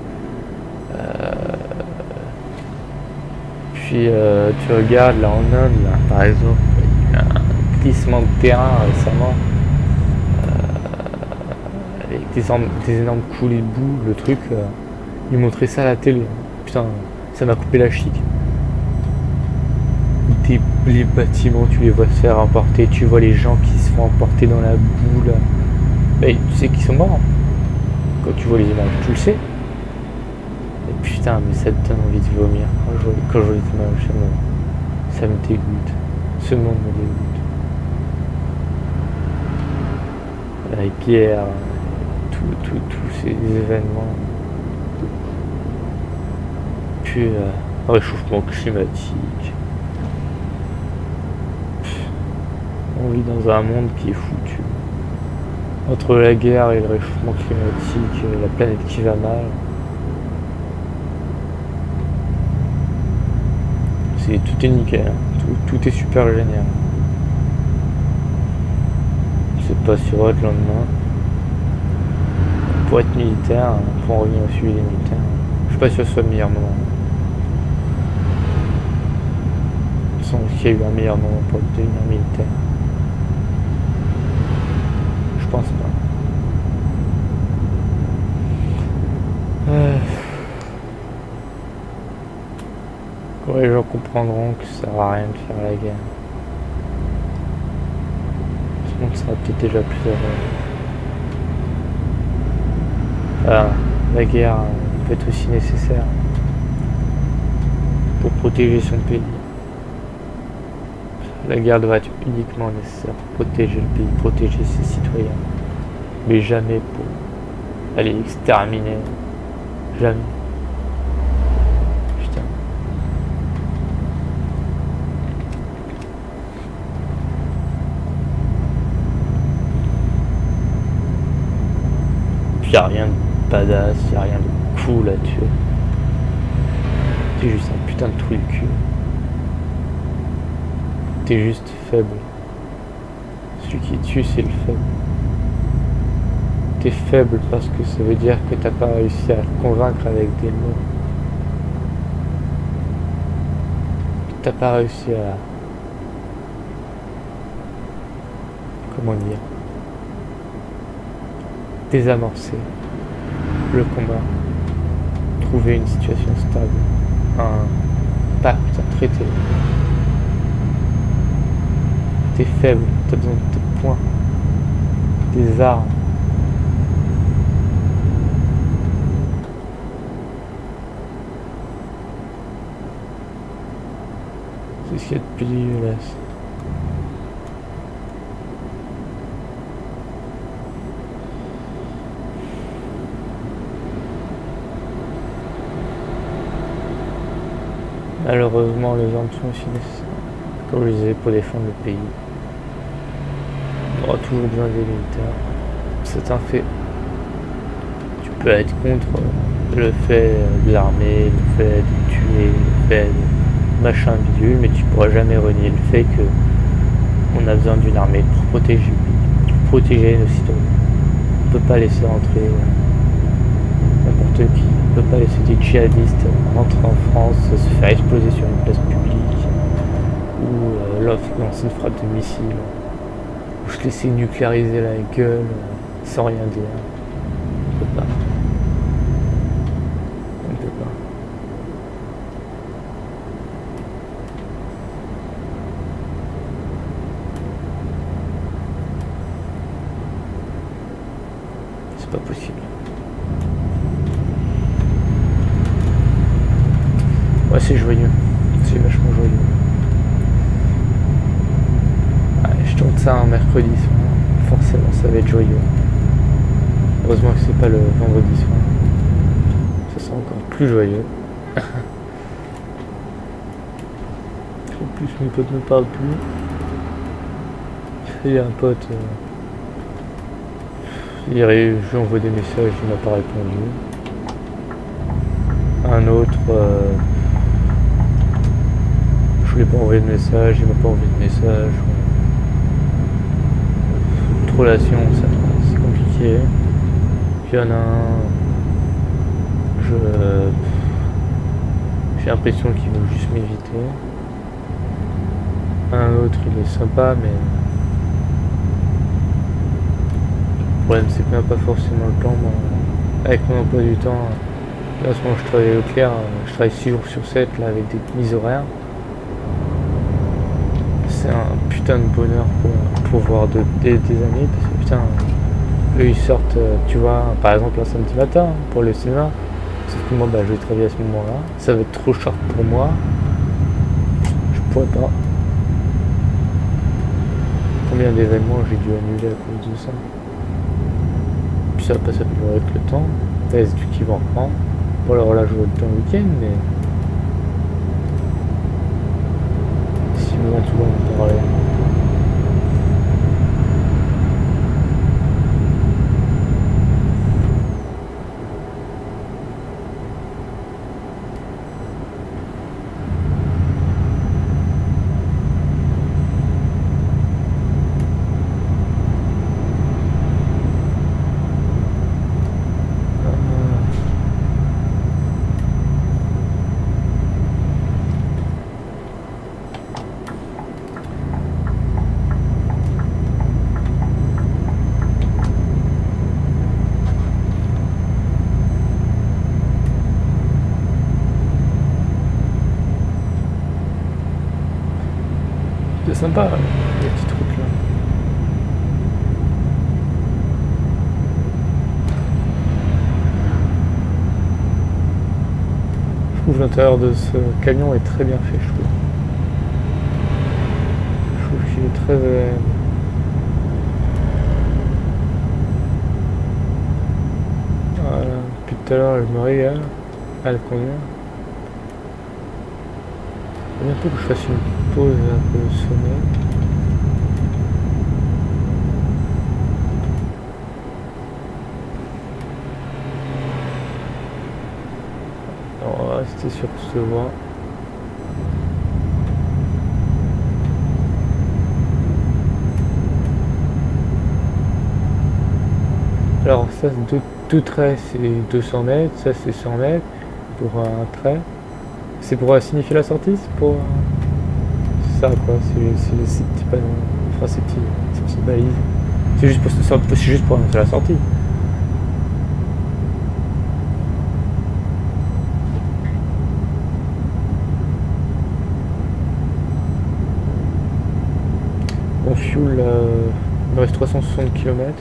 Puis tu regardes là en Inde, là, par exemple, il y a eu un glissement de terrain récemment. Avec des énormes coulées de boue, le truc, ils montraient ça à la télé. Putain, ça m'a coupé la chic. Les bâtiments, tu les vois se faire emporter, tu vois les gens qui se font emporter dans la boue là. Et tu sais qu'ils sont morts. Quand tu vois les images, tu le sais. Et putain, mais ça te donne envie de vomir. Quand je vois les images, ça me dégoûte. Ce monde me dégoûte. Les pierres, tous ces événements. Puis réchauffement climatique. On vit dans un monde qui est foutu. Entre la guerre et le réchauffement climatique, la planète qui va mal. Tout est nickel, hein. Tout est super génial. C'est pas sur votre lendemain. Pour être militaire, pour en revenir au suivi des militaires, je suis pas sûr que ce soit le meilleur moment. Sans qu'il y ait eu un meilleur moment pour devenir militaire. Je pense pas. Quand les gens comprendront que ça sert à rien de faire la guerre, tout le monde sera peut-être déjà plus heureux. Enfin, la guerre peut être aussi nécessaire pour protéger son pays. La guerre doit être uniquement nécessaire pour protéger le pays, protéger ses citoyens, mais jamais pour aller exterminer. Jamais. Putain. Puis y a rien de badass, y a rien de cool à tuer. T'es juste un putain de trou du cul. T'es juste faible. Celui qui tue, c'est le faible. T'es faible parce que ça veut dire que t'as pas réussi à le convaincre avec des mots. T'as pas réussi à... Comment dire? Désamorcer le combat. Trouver une situation stable. Un pacte, un traité. T'es faible, t'as besoin de tes points. Des armes. C'est ce qu'il y a de plus dégueulasse. Malheureusement, les armes sont aussi nécessaires, comme je disais, pour défendre le pays. On aura toujours besoin des militaires. C'est un fait. Tu peux être contre le fait de l'armée, le fait de tuer, le fait de machin bidule, mais tu pourras jamais renier le fait que on a besoin d'une armée pour protéger le pays, pour protéger nos citoyens. On peut pas laisser rentrer n'importe qui. On peut pas laisser des djihadistes rentrer en France, se faire exploser sur une place publique, ou lancer une frappe de missile, ou se laisser nucléariser la gueule sans rien dire. On peut pas. On peut pas. C'est pas possible. Ouais, c'est joyeux. C'est vachement joyeux. Ouais, je tourne ça un mercredi soir. Forcément, ça va être joyeux. Heureusement que c'est pas le vendredi soir. Ça sera encore plus joyeux. En plus, mes potes me parlent plus. Il y a un pote. Hier, je lui envoie des messages, il m'a pas répondu. Un autre. Je voulais pas envoyer de message, il m'a pas envoyé de message. Toute relation, ça, c'est compliqué. Puis il y en a un, j'ai l'impression qu'il veut juste m'éviter. Un autre, il est sympa, mais le problème c'est qu'il n'a pas forcément le temps. Moi, avec mon emploi du temps, là, en ce moment je travaille au clair, je travaille 6 jours sur 7 là, avec des mises horaires. C'est un putain de bonheur pour voir des amis, parce que putain, eux ils sortent, tu vois, par exemple un samedi matin pour le cinéma, sauf que moi je vais travailler à ce moment-là, ça va être trop short pour moi, je pourrais pas. Combien d'événements j'ai dû annuler à cause de ça. Puis ça va pas s'améliorer avec le temps, t'as les études qui vont reprendre, bon alors là je vois le temps le week-end, mais tout le monde parlait. C'est sympa, les petites routes là. l'intérieur de ce camion est très bien fait, je trouve. Je trouve qu'il est très agréable. Voilà, depuis tout à l'heure, je me régale à le conduire. Il faut bientôt que je fasse une pause un peu de sommeil. Alors, on va rester sur ce voie. Alors ça, deux traits, c'est 200 mètres, ça c'est 100 mètres pour un trait. C'est pour signifier la sortie, c'est pour... c'est ça quoi, c'est ces petits panneaux, enfin ces petites balises. C'est juste pour annoncer la sortie. Mon fuel, il me reste 360 km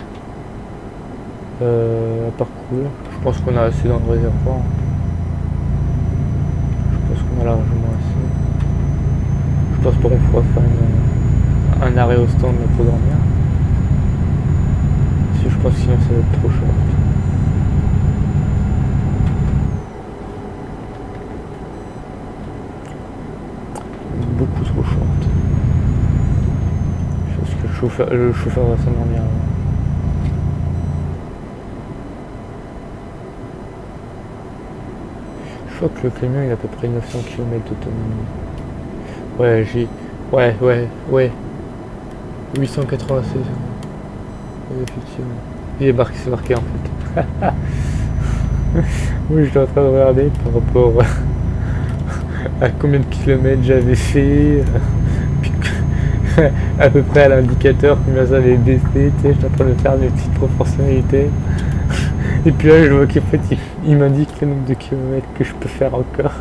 à parcourir. Je pense qu'on a assez dans le réservoir. Je pense qu'on a largement assez. Je pense pas qu'on pourra faire un arrêt au stand là, pour dormir. Si je pense que sinon ça va être trop short. Beaucoup trop short. Je pense que le chauffeur va s'endormir. Je crois que le camion il a à peu près 900 km d'autonomie. Ouais. 896. Oui, effectivement. C'est marqué en fait. Oui, je suis en train de regarder par rapport à combien de kilomètres j'avais fait. Puis à peu près à l'indicateur combien ça avait baissé. Tu sais, je suis en train de faire des petites proportionnalités. Et puis là, je vois qu'en fait, il m'indique le nombre de kilomètres que je peux faire encore.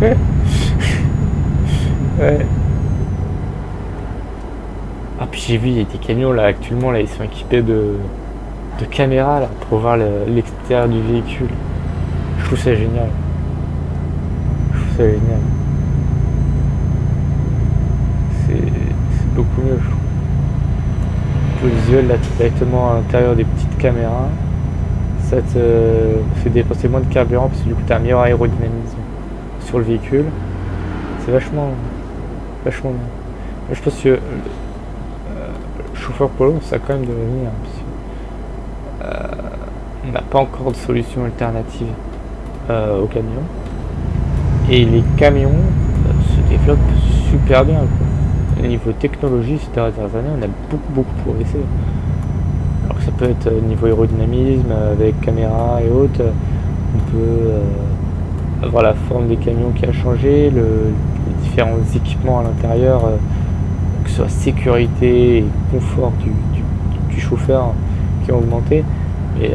Ouais. Ah, puis j'ai vu, il y a des camions là, actuellement, là, ils sont équipés de caméras là, pour voir l'extérieur du véhicule. Je trouve ça génial. C'est beaucoup mieux, je trouve. Le visuel là directement à l'intérieur des petites caméras, ça te fait dépenser moins de carburant parce que du coup tu as un meilleur aérodynamisme sur le véhicule. C'est vachement bien. Je pense que le chauffeur Polo ça a quand même de l'avenir parce que, on n'a pas encore de solution alternative aux camions et les camions se développent super bien quoi. Au niveau technologie, ces dernières années, on a beaucoup progressé. Alors que ça peut être niveau aérodynamisme, avec caméra et autres, on peut avoir la forme des camions qui a changé, les différents équipements à l'intérieur, que ce soit sécurité et confort du chauffeur qui ont augmenté. Et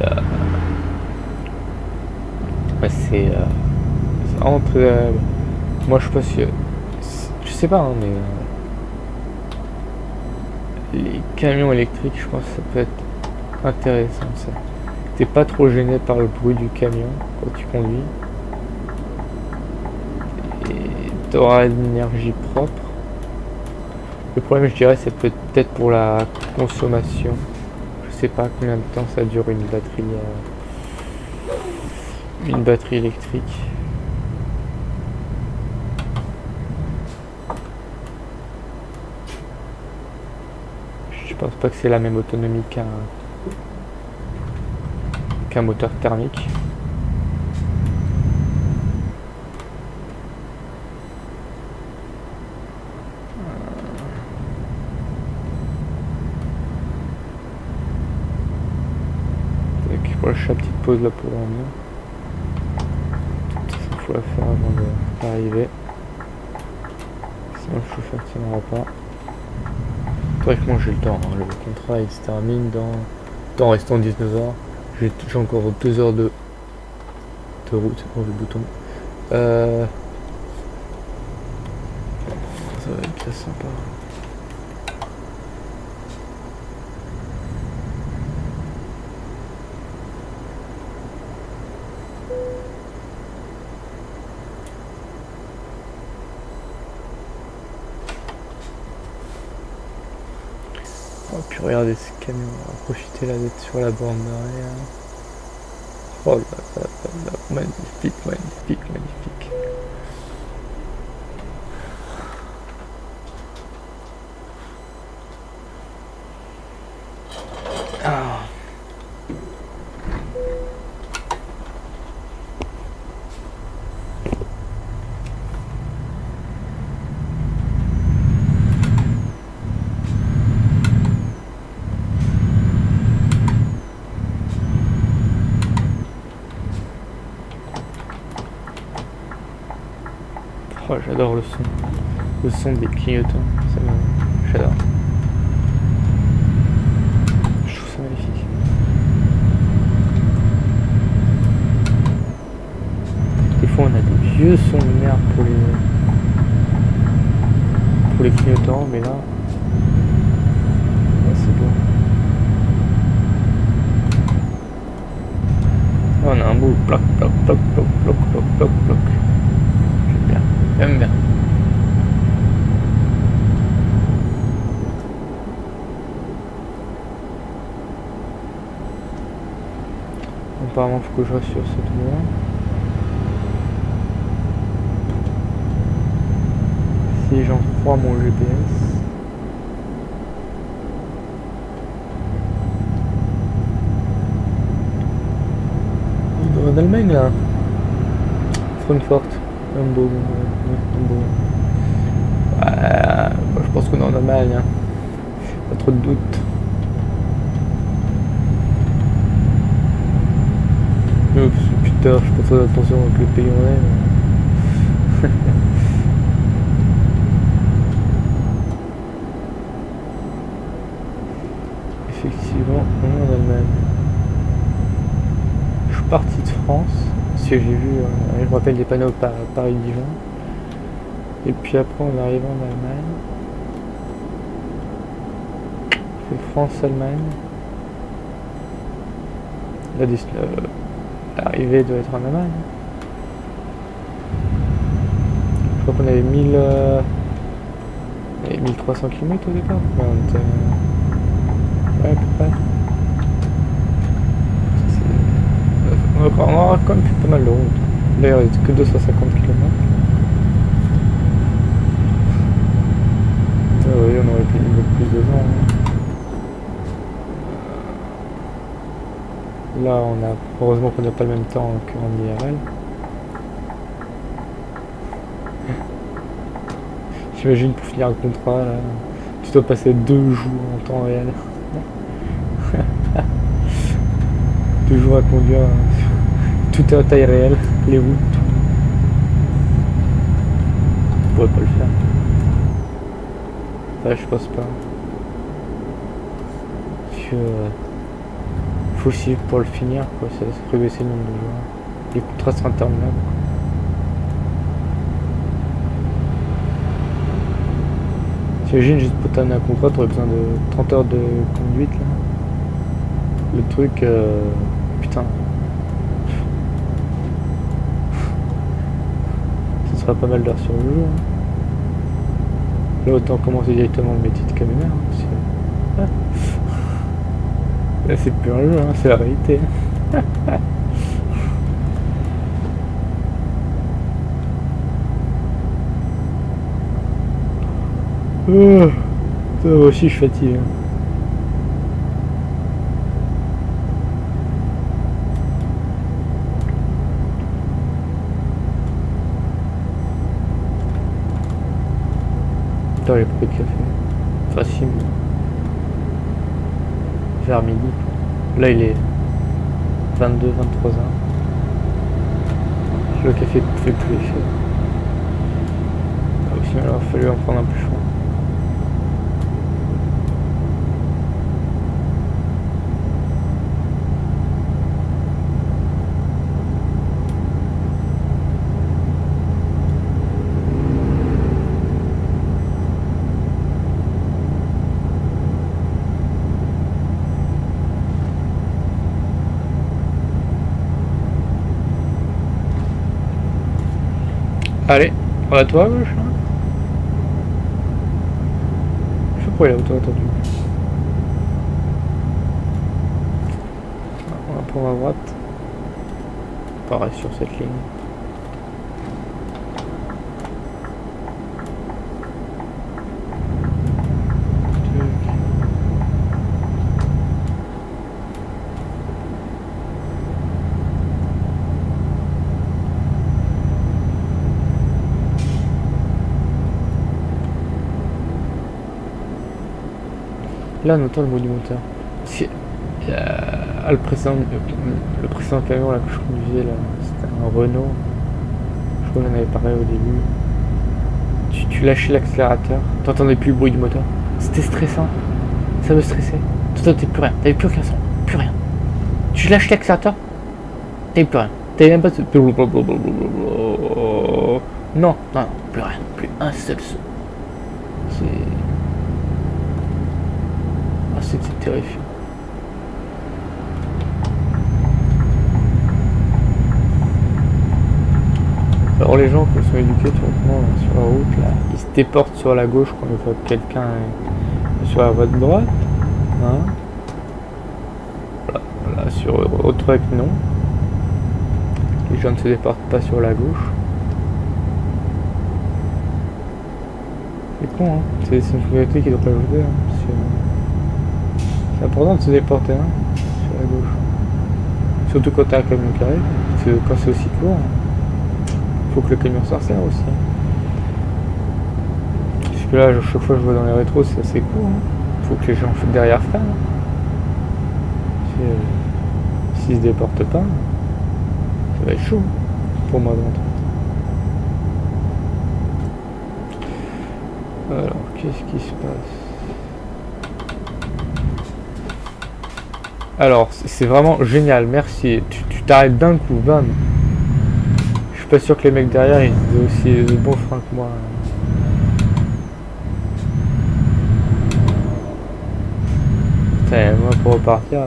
c'est vraiment très... moi je pense que... Je sais pas, hein, mais... les camions électriques, je pense que ça peut être intéressant ça. T'es pas trop gêné par le bruit du camion quand tu conduis. Et t'auras une énergie propre. Le problème, je dirais, c'est peut-être pour la consommation. Je sais pas combien de temps ça dure une batterie électrique. Je pense pas que c'est la même autonomie qu'un moteur thermique. Pour lâcher la petite pause là pour dormir. Il faut la faire avant d'arriver. Sinon le chauffeur tiendra pas. Bref, j'ai le temps, hein. Le contrat il se termine dans restant 19h. J'ai encore 2 heures de route. Oh, le bouton. Ça va être très sympa. Puis regardez ce camion, on va profiter là d'être sur la borne d'arrêt. Oh là là là là, magnifique, magnifique, magnifique. Ah. Oh, j'adore le son des clignotants, j'adore. Je trouve ça magnifique. Des fois on a des vieux sons de merde pour les clignotants, mais là c'est beau. Là, on a un beau bloc, bloc, bloc, bloc, bloc, bloc, bloc, bloc. J'aime bien, j'aime bien. Apparemment, il faut que je reste sur cette voie. Si j'en crois mon GPS. On est en Allemagne là. Francfort. Hambourg. Ouais, je pense qu'on est en Allemagne. Hein. Pas trop de doute. Depuis tout à l'heure, je fais pas trop attention avec le pays on est. Mais... Effectivement, on est en Allemagne. Je suis parti de France, parce que j'ai vu, je me rappelle des panneaux Paris-Dijon. Et puis après, on est arrivé en Allemagne. Je fais France-Allemagne. L'arrivée doit être en Allemagne. Je crois qu'on avait 1300 km au départ. Ouais, à peu près. On aura quand même fait pas mal de route. D'ailleurs, il n'y a que 250 km. Ah oui, on aurait pu mettre plus de temps. Là, heureusement qu'on n'a pas le même temps qu'en IRL. J'imagine pour finir un contrat, là, tu dois passer 2 jours en temps réel. 2 jours à conduire, tout est en taille réelle, les routes, tout. Je pourrais pas le faire. Enfin, je pense pas. Faut aussi pour le finir, quoi, ça ferait baisser le nombre de jours. Les contrats sont interminables. J'imagine juste pour terminer un contrat, t'aurais besoin de 30 heures de conduite là. Le truc, putain. Ce sera pas mal d'heures sur le jour. Hein. Là, autant commencer directement le métier de camionneur. Hein, là, c'est plus un jeu, hein, c'est la réalité. Moi aussi, je suis fatigué. Putain, j'ai pris de café. Facile. Vers midi. Là, il est 22, 23 heures. Le café fait plus effet. Ah, sinon, il aurait fallu en prendre un plus chaud. Allez, on va toi à gauche, hein. Je sais pas pourquoi il a autant attendu. tourne à droite. Pareil sur cette ligne. Là, on entend le bruit du moteur. Le précédent camion là, que je conduisais, là, c'était un Renault. Je crois qu'on en avait parlé au début. Tu lâchais l'accélérateur, t'entendais plus le bruit du moteur. C'était stressant. Ça me stressait. T'entendais plus rien. T'avais plus aucun son. Plus rien. Tu lâches l'accélérateur, t'avais plus rien. T'avais même pas de... Non, plus rien. Plus un seul son. C'était terrifiant. Alors les gens qui sont éduqués sur la route, là, ils se déportent sur la gauche quand ils voient que quelqu'un est sur la voie de droite. Hein, voilà, sur autre truc, non. Les gens ne se déportent pas sur la gauche. C'est con, hein. C'est une fonctionnalité qu'ils doivent ajouter. Hein. C'est important de se déporter sur la gauche. Surtout quand t'as un camion qui arrive, quand c'est aussi court. Faut que le camion s'en sert aussi. Parce que là, chaque fois que je vois dans les rétros, c'est assez court. Faut que les gens derrière freinent. S'ils se déportent pas, ça va être chaud pour moi de rentrer. Alors, qu'est-ce qui se passe? Alors, c'est vraiment génial, merci. Tu t'arrêtes d'un coup, bam. Je suis pas sûr que les mecs derrière ils aient aussi de bons freins que moi. Putain, moi pour repartir,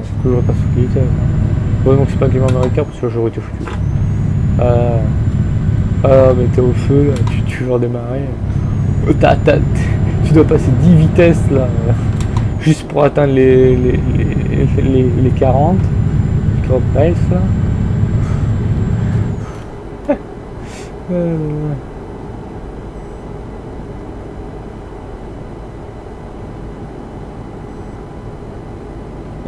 faut que je repasse sous les vitesses. Heureusement que c'est pas un camion américain parce que j'aurais été foutu. Mais t'es au feu, là, tu veux redémarrer. Tu dois passer 10 vitesses là. Juste pour atteindre les 40 miles là.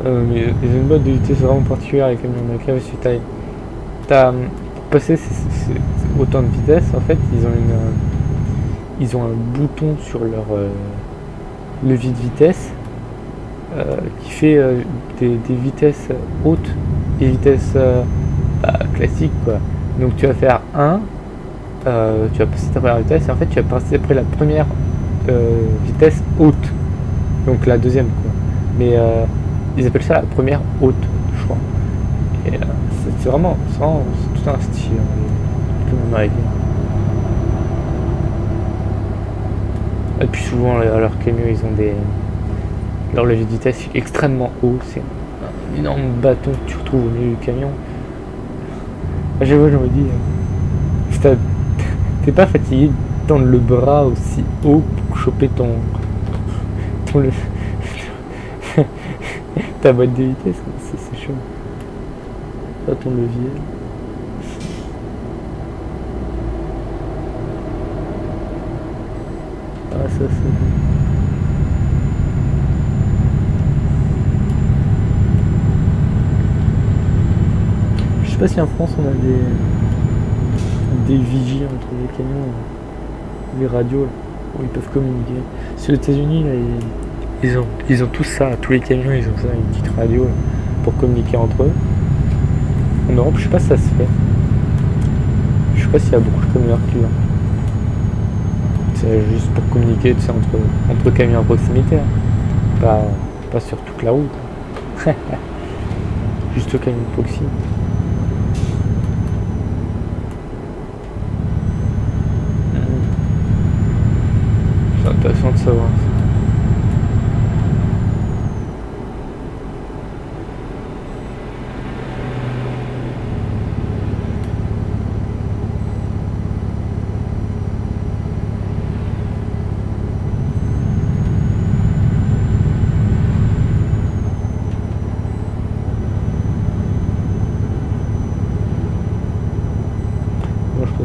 Mais ils ont une boîte de vitesse vraiment particulière les camions américains parce que t'as pour passer autant de vitesse en fait ils ont un bouton sur leur levier de vitesse qui fait des vitesses hautes et vitesses classiques quoi. Donc tu vas faire 1, tu vas passer ta première vitesse et en fait tu vas passer après la première vitesse haute, donc la deuxième quoi. Mais ils appellent ça la première haute, je crois. Et c'est vraiment tout un style comme américain. Et puis souvent leurs camions ils ont leur levier de vitesse extrêmement haut, c'est un énorme bâton que tu retrouves au milieu du camion. À chaque fois je me dis, t'es pas fatigué de tendre le bras aussi haut pour choper ta boîte de vitesse, c'est chaud. Pas ton levier. Ah ça c'est... Je sais pas si en France on a des vigies entre les camions, les radios là, où ils peuvent communiquer. Sur les États-Unis là, ils ont tous ça, tous les camions ils ont ça, une petite radio là, pour communiquer entre eux. En Europe je sais pas si ça se fait. Je sais pas s'il y a beaucoup de camionneurs qui l'ont. C'est juste pour communiquer tu sais, entre camions à proximité, hein. Pas sur toute la route. Juste au camion de proxy. C'est intéressant de savoir ça.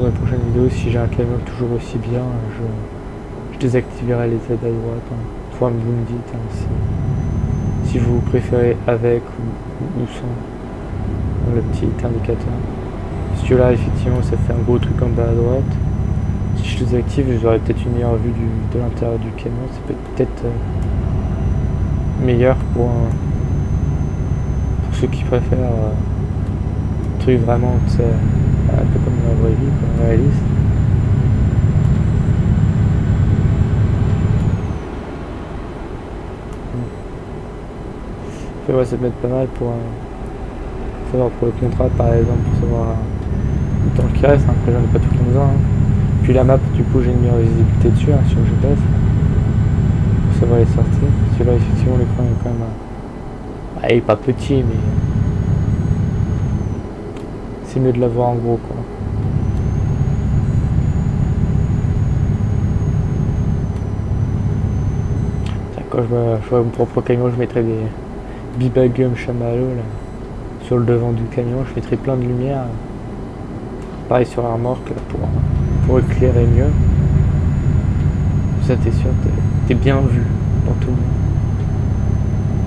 dans les prochaines vidéos, si j'ai un camion toujours aussi bien, je désactiverai les aides à droite. Hein. Vous me dites hein, si vous préférez avec ou sans le petit indicateur. Parce que là, effectivement, ça fait un gros truc en bas à droite. Si je désactive, j'aurai peut-être une meilleure vue de l'intérieur du camion. Ça peut être meilleur pour ceux qui préfèrent un truc vraiment, un peu comme dans la vraie vie, comme réaliste. Après, ouais, ça peut être pas mal pour savoir pour le contrat, par exemple, pour savoir le temps qui reste. Après, j'en ai pas tout le temps besoin. Hein. Puis la map, du coup, j'ai une meilleure visibilité dessus, hein, sur le GPS, pour savoir les sorties. Parce que là, effectivement, l'écran est quand même... il est pas petit, mais... c'est mieux de l'avoir en gros, quoi. Quand je ferai mon propre camion, je mettrai des bibagum chamallow là, sur le devant du camion. Je mettrai plein de lumière. Pareil sur la remorque là, pour éclairer mieux. Ça, t'es sûr, t'es bien vu dans tout le monde.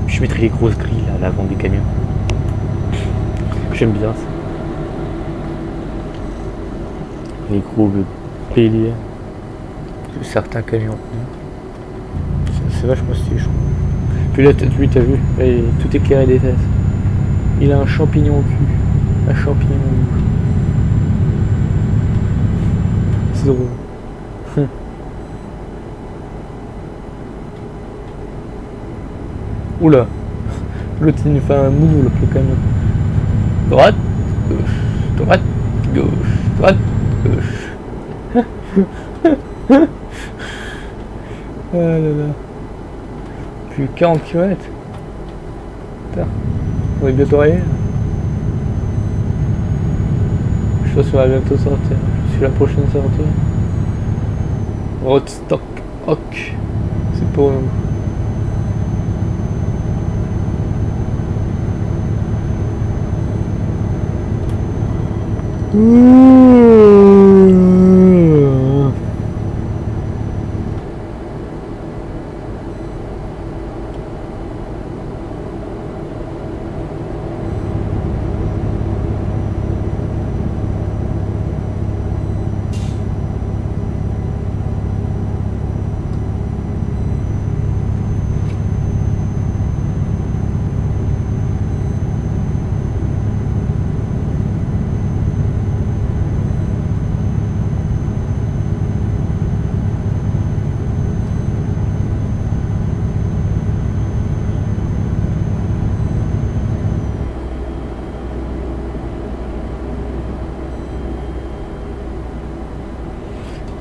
Je mettrai les grosses grilles là, à l'avant du camion. J'aime bien ça. Les gros béliers de certains camions. C'est vachement stylé, je trouve. Puis là, lui, t'as vu, là, il est tout éclairé des fesses. Il a un champignon au cul. Un champignon rouge. C'est drôle. Oula. L'autre, il nous fait un moonwalk, le camion. Droite, gauche, droite, gauche, droite, gauche. Ah là là. Plus 40 km. Putain. On est bientôt arrivé. Je pense qu'on va bientôt sortir. Je suis la prochaine sortie. Roadstock. Ok. C'est pour nous.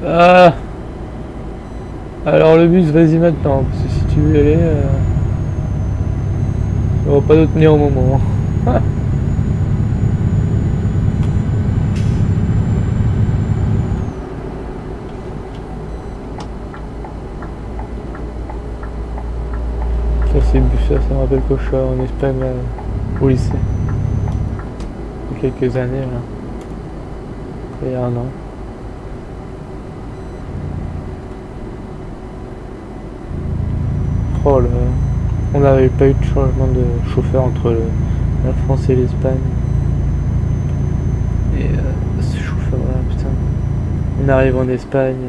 Ah. Alors le bus, vas-y maintenant, parce que si tu veux y aller, on va pas nous tenir au moment. Ah. Ça c'est le bus, ça me rappelle quand je suis en Espagne au lycée. Il y a quelques années là. Il y a un an. Oh là, on n'avait pas eu de changement de chauffeur entre la France et l'Espagne. Et ce chauffeur là, putain. On arrive en Espagne,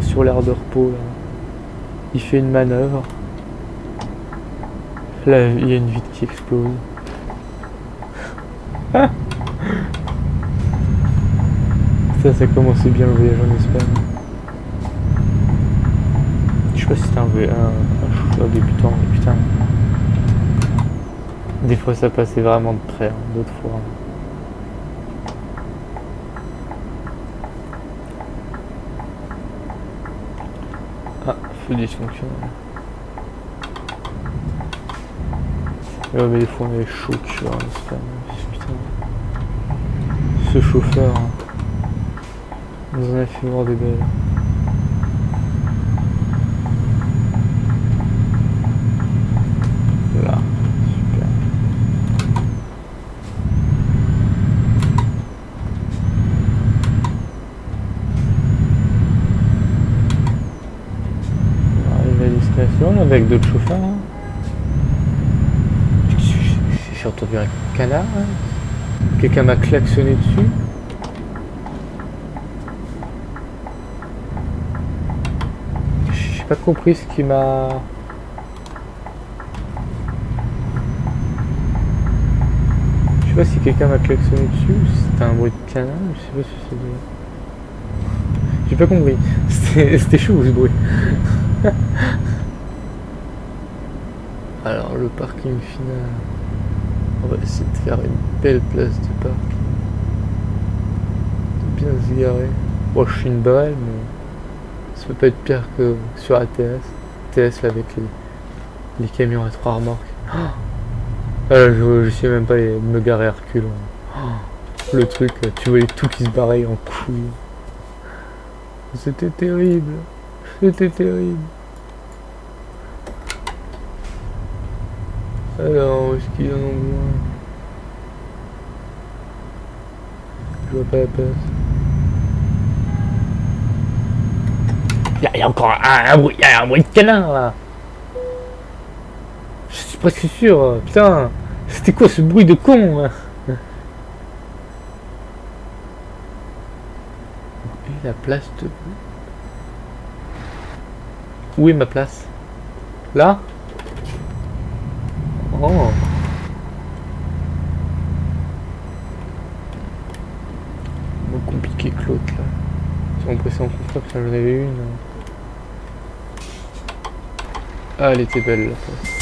sur l'aire de repos, là. Il fait une manœuvre. Là, il y a une vitre qui explose. Ça commençait bien le voyage en Espagne. Je sais pas si c'était un chauffeur débutant, mais putain. Des fois ça passait vraiment de près, hein, d'autres fois. Ah, feu dysfonctionnel. Ouais, mais des fois on avait chaud que je suis en Espagne. Putain. Ce chauffeur, hein, nous en a fait voir des belles. Là, super. avec d'autres chauffeurs. Hein. J'ai entendu un canard. Hein. Quelqu'un m'a klaxonné dessus. J'ai pas compris ce qui m'a... Je sais pas si quelqu'un m'a klaxonné dessus ou si c'était un bruit de canard. Je sais pas si c'est... J'ai pas compris. C'était chaud ce bruit. Alors le parking final. On va essayer de faire une belle place de parking. De bien se garer. Bon, je suis une brêle, mais ça peut pas être pire que sur ATS. ATS là avec les camions à 3 remorques. Je sais même pas me garer à reculons. Le truc, tu voyais tout qui se barrait en couille. C'était terrible. C'était terrible. Alors, est-ce qu'il y en a besoin? Je vois pas la place. Il y a encore un bruit de canard là. Je suis presque sûr. Putain, c'était quoi ce bruit de con là? Et la place de... Où est ma place? Là? Oh. Moins compliqué que l'autre là. Sur mon précédent contrat, j'en avais une. Ah, elle était belle la place.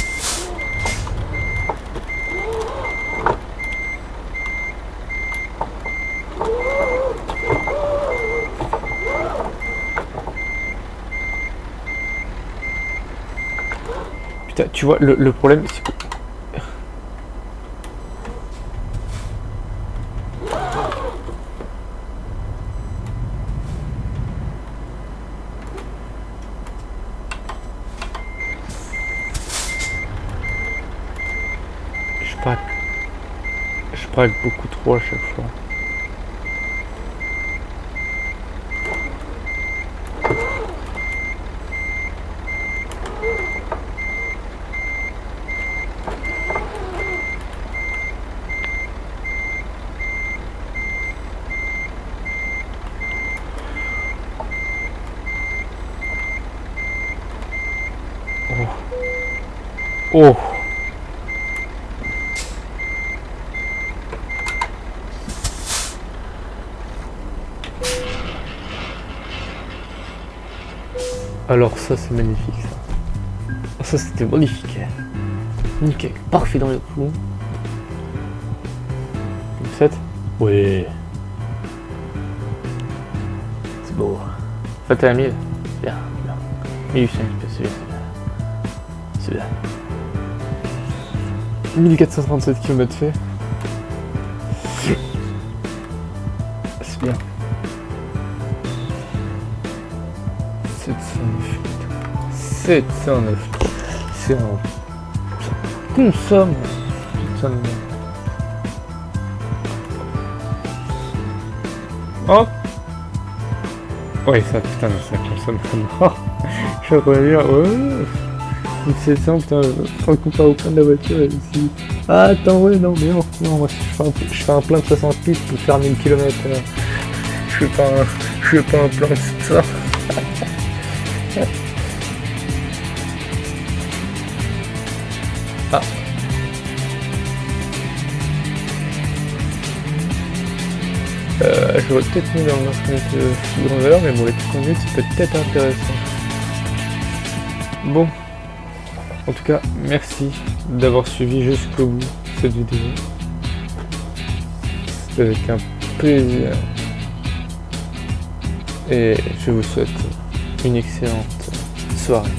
Putain, tu vois, le problème c'est que... Je braque beaucoup trop à chaque fois. Oh. Oh. Alors ça c'est magnifique ça. Ça c'était magnifique. Nickel, parfait dans le coup. 7. Oui. C'est beau. Ça t'es à 1000. Bien, bien. 1800 c'est bien. C'est bien. 1437 km fait. C'est bien. 709. C'est un... Consomme. Putain de merde. Oh. Ouais, ça, putain, ça consomme vraiment. Je suis en train de dire, ouais. 1700, putain, faut comparé au plein de la voiture ici. Ah, attends, ouais, non, mais non, moi, je fais un plein de 60 litres pour faire 1000 km. Je fais pas un plein de ça. Ah. J'aurais peut-être mis dans le grande valeur, mais bon, les petites conduites, c'est peut-être intéressant. Bon. En tout cas, merci d'avoir suivi jusqu'au bout cette vidéo. C'était avec un plaisir. Et je vous souhaite une excellente soirée.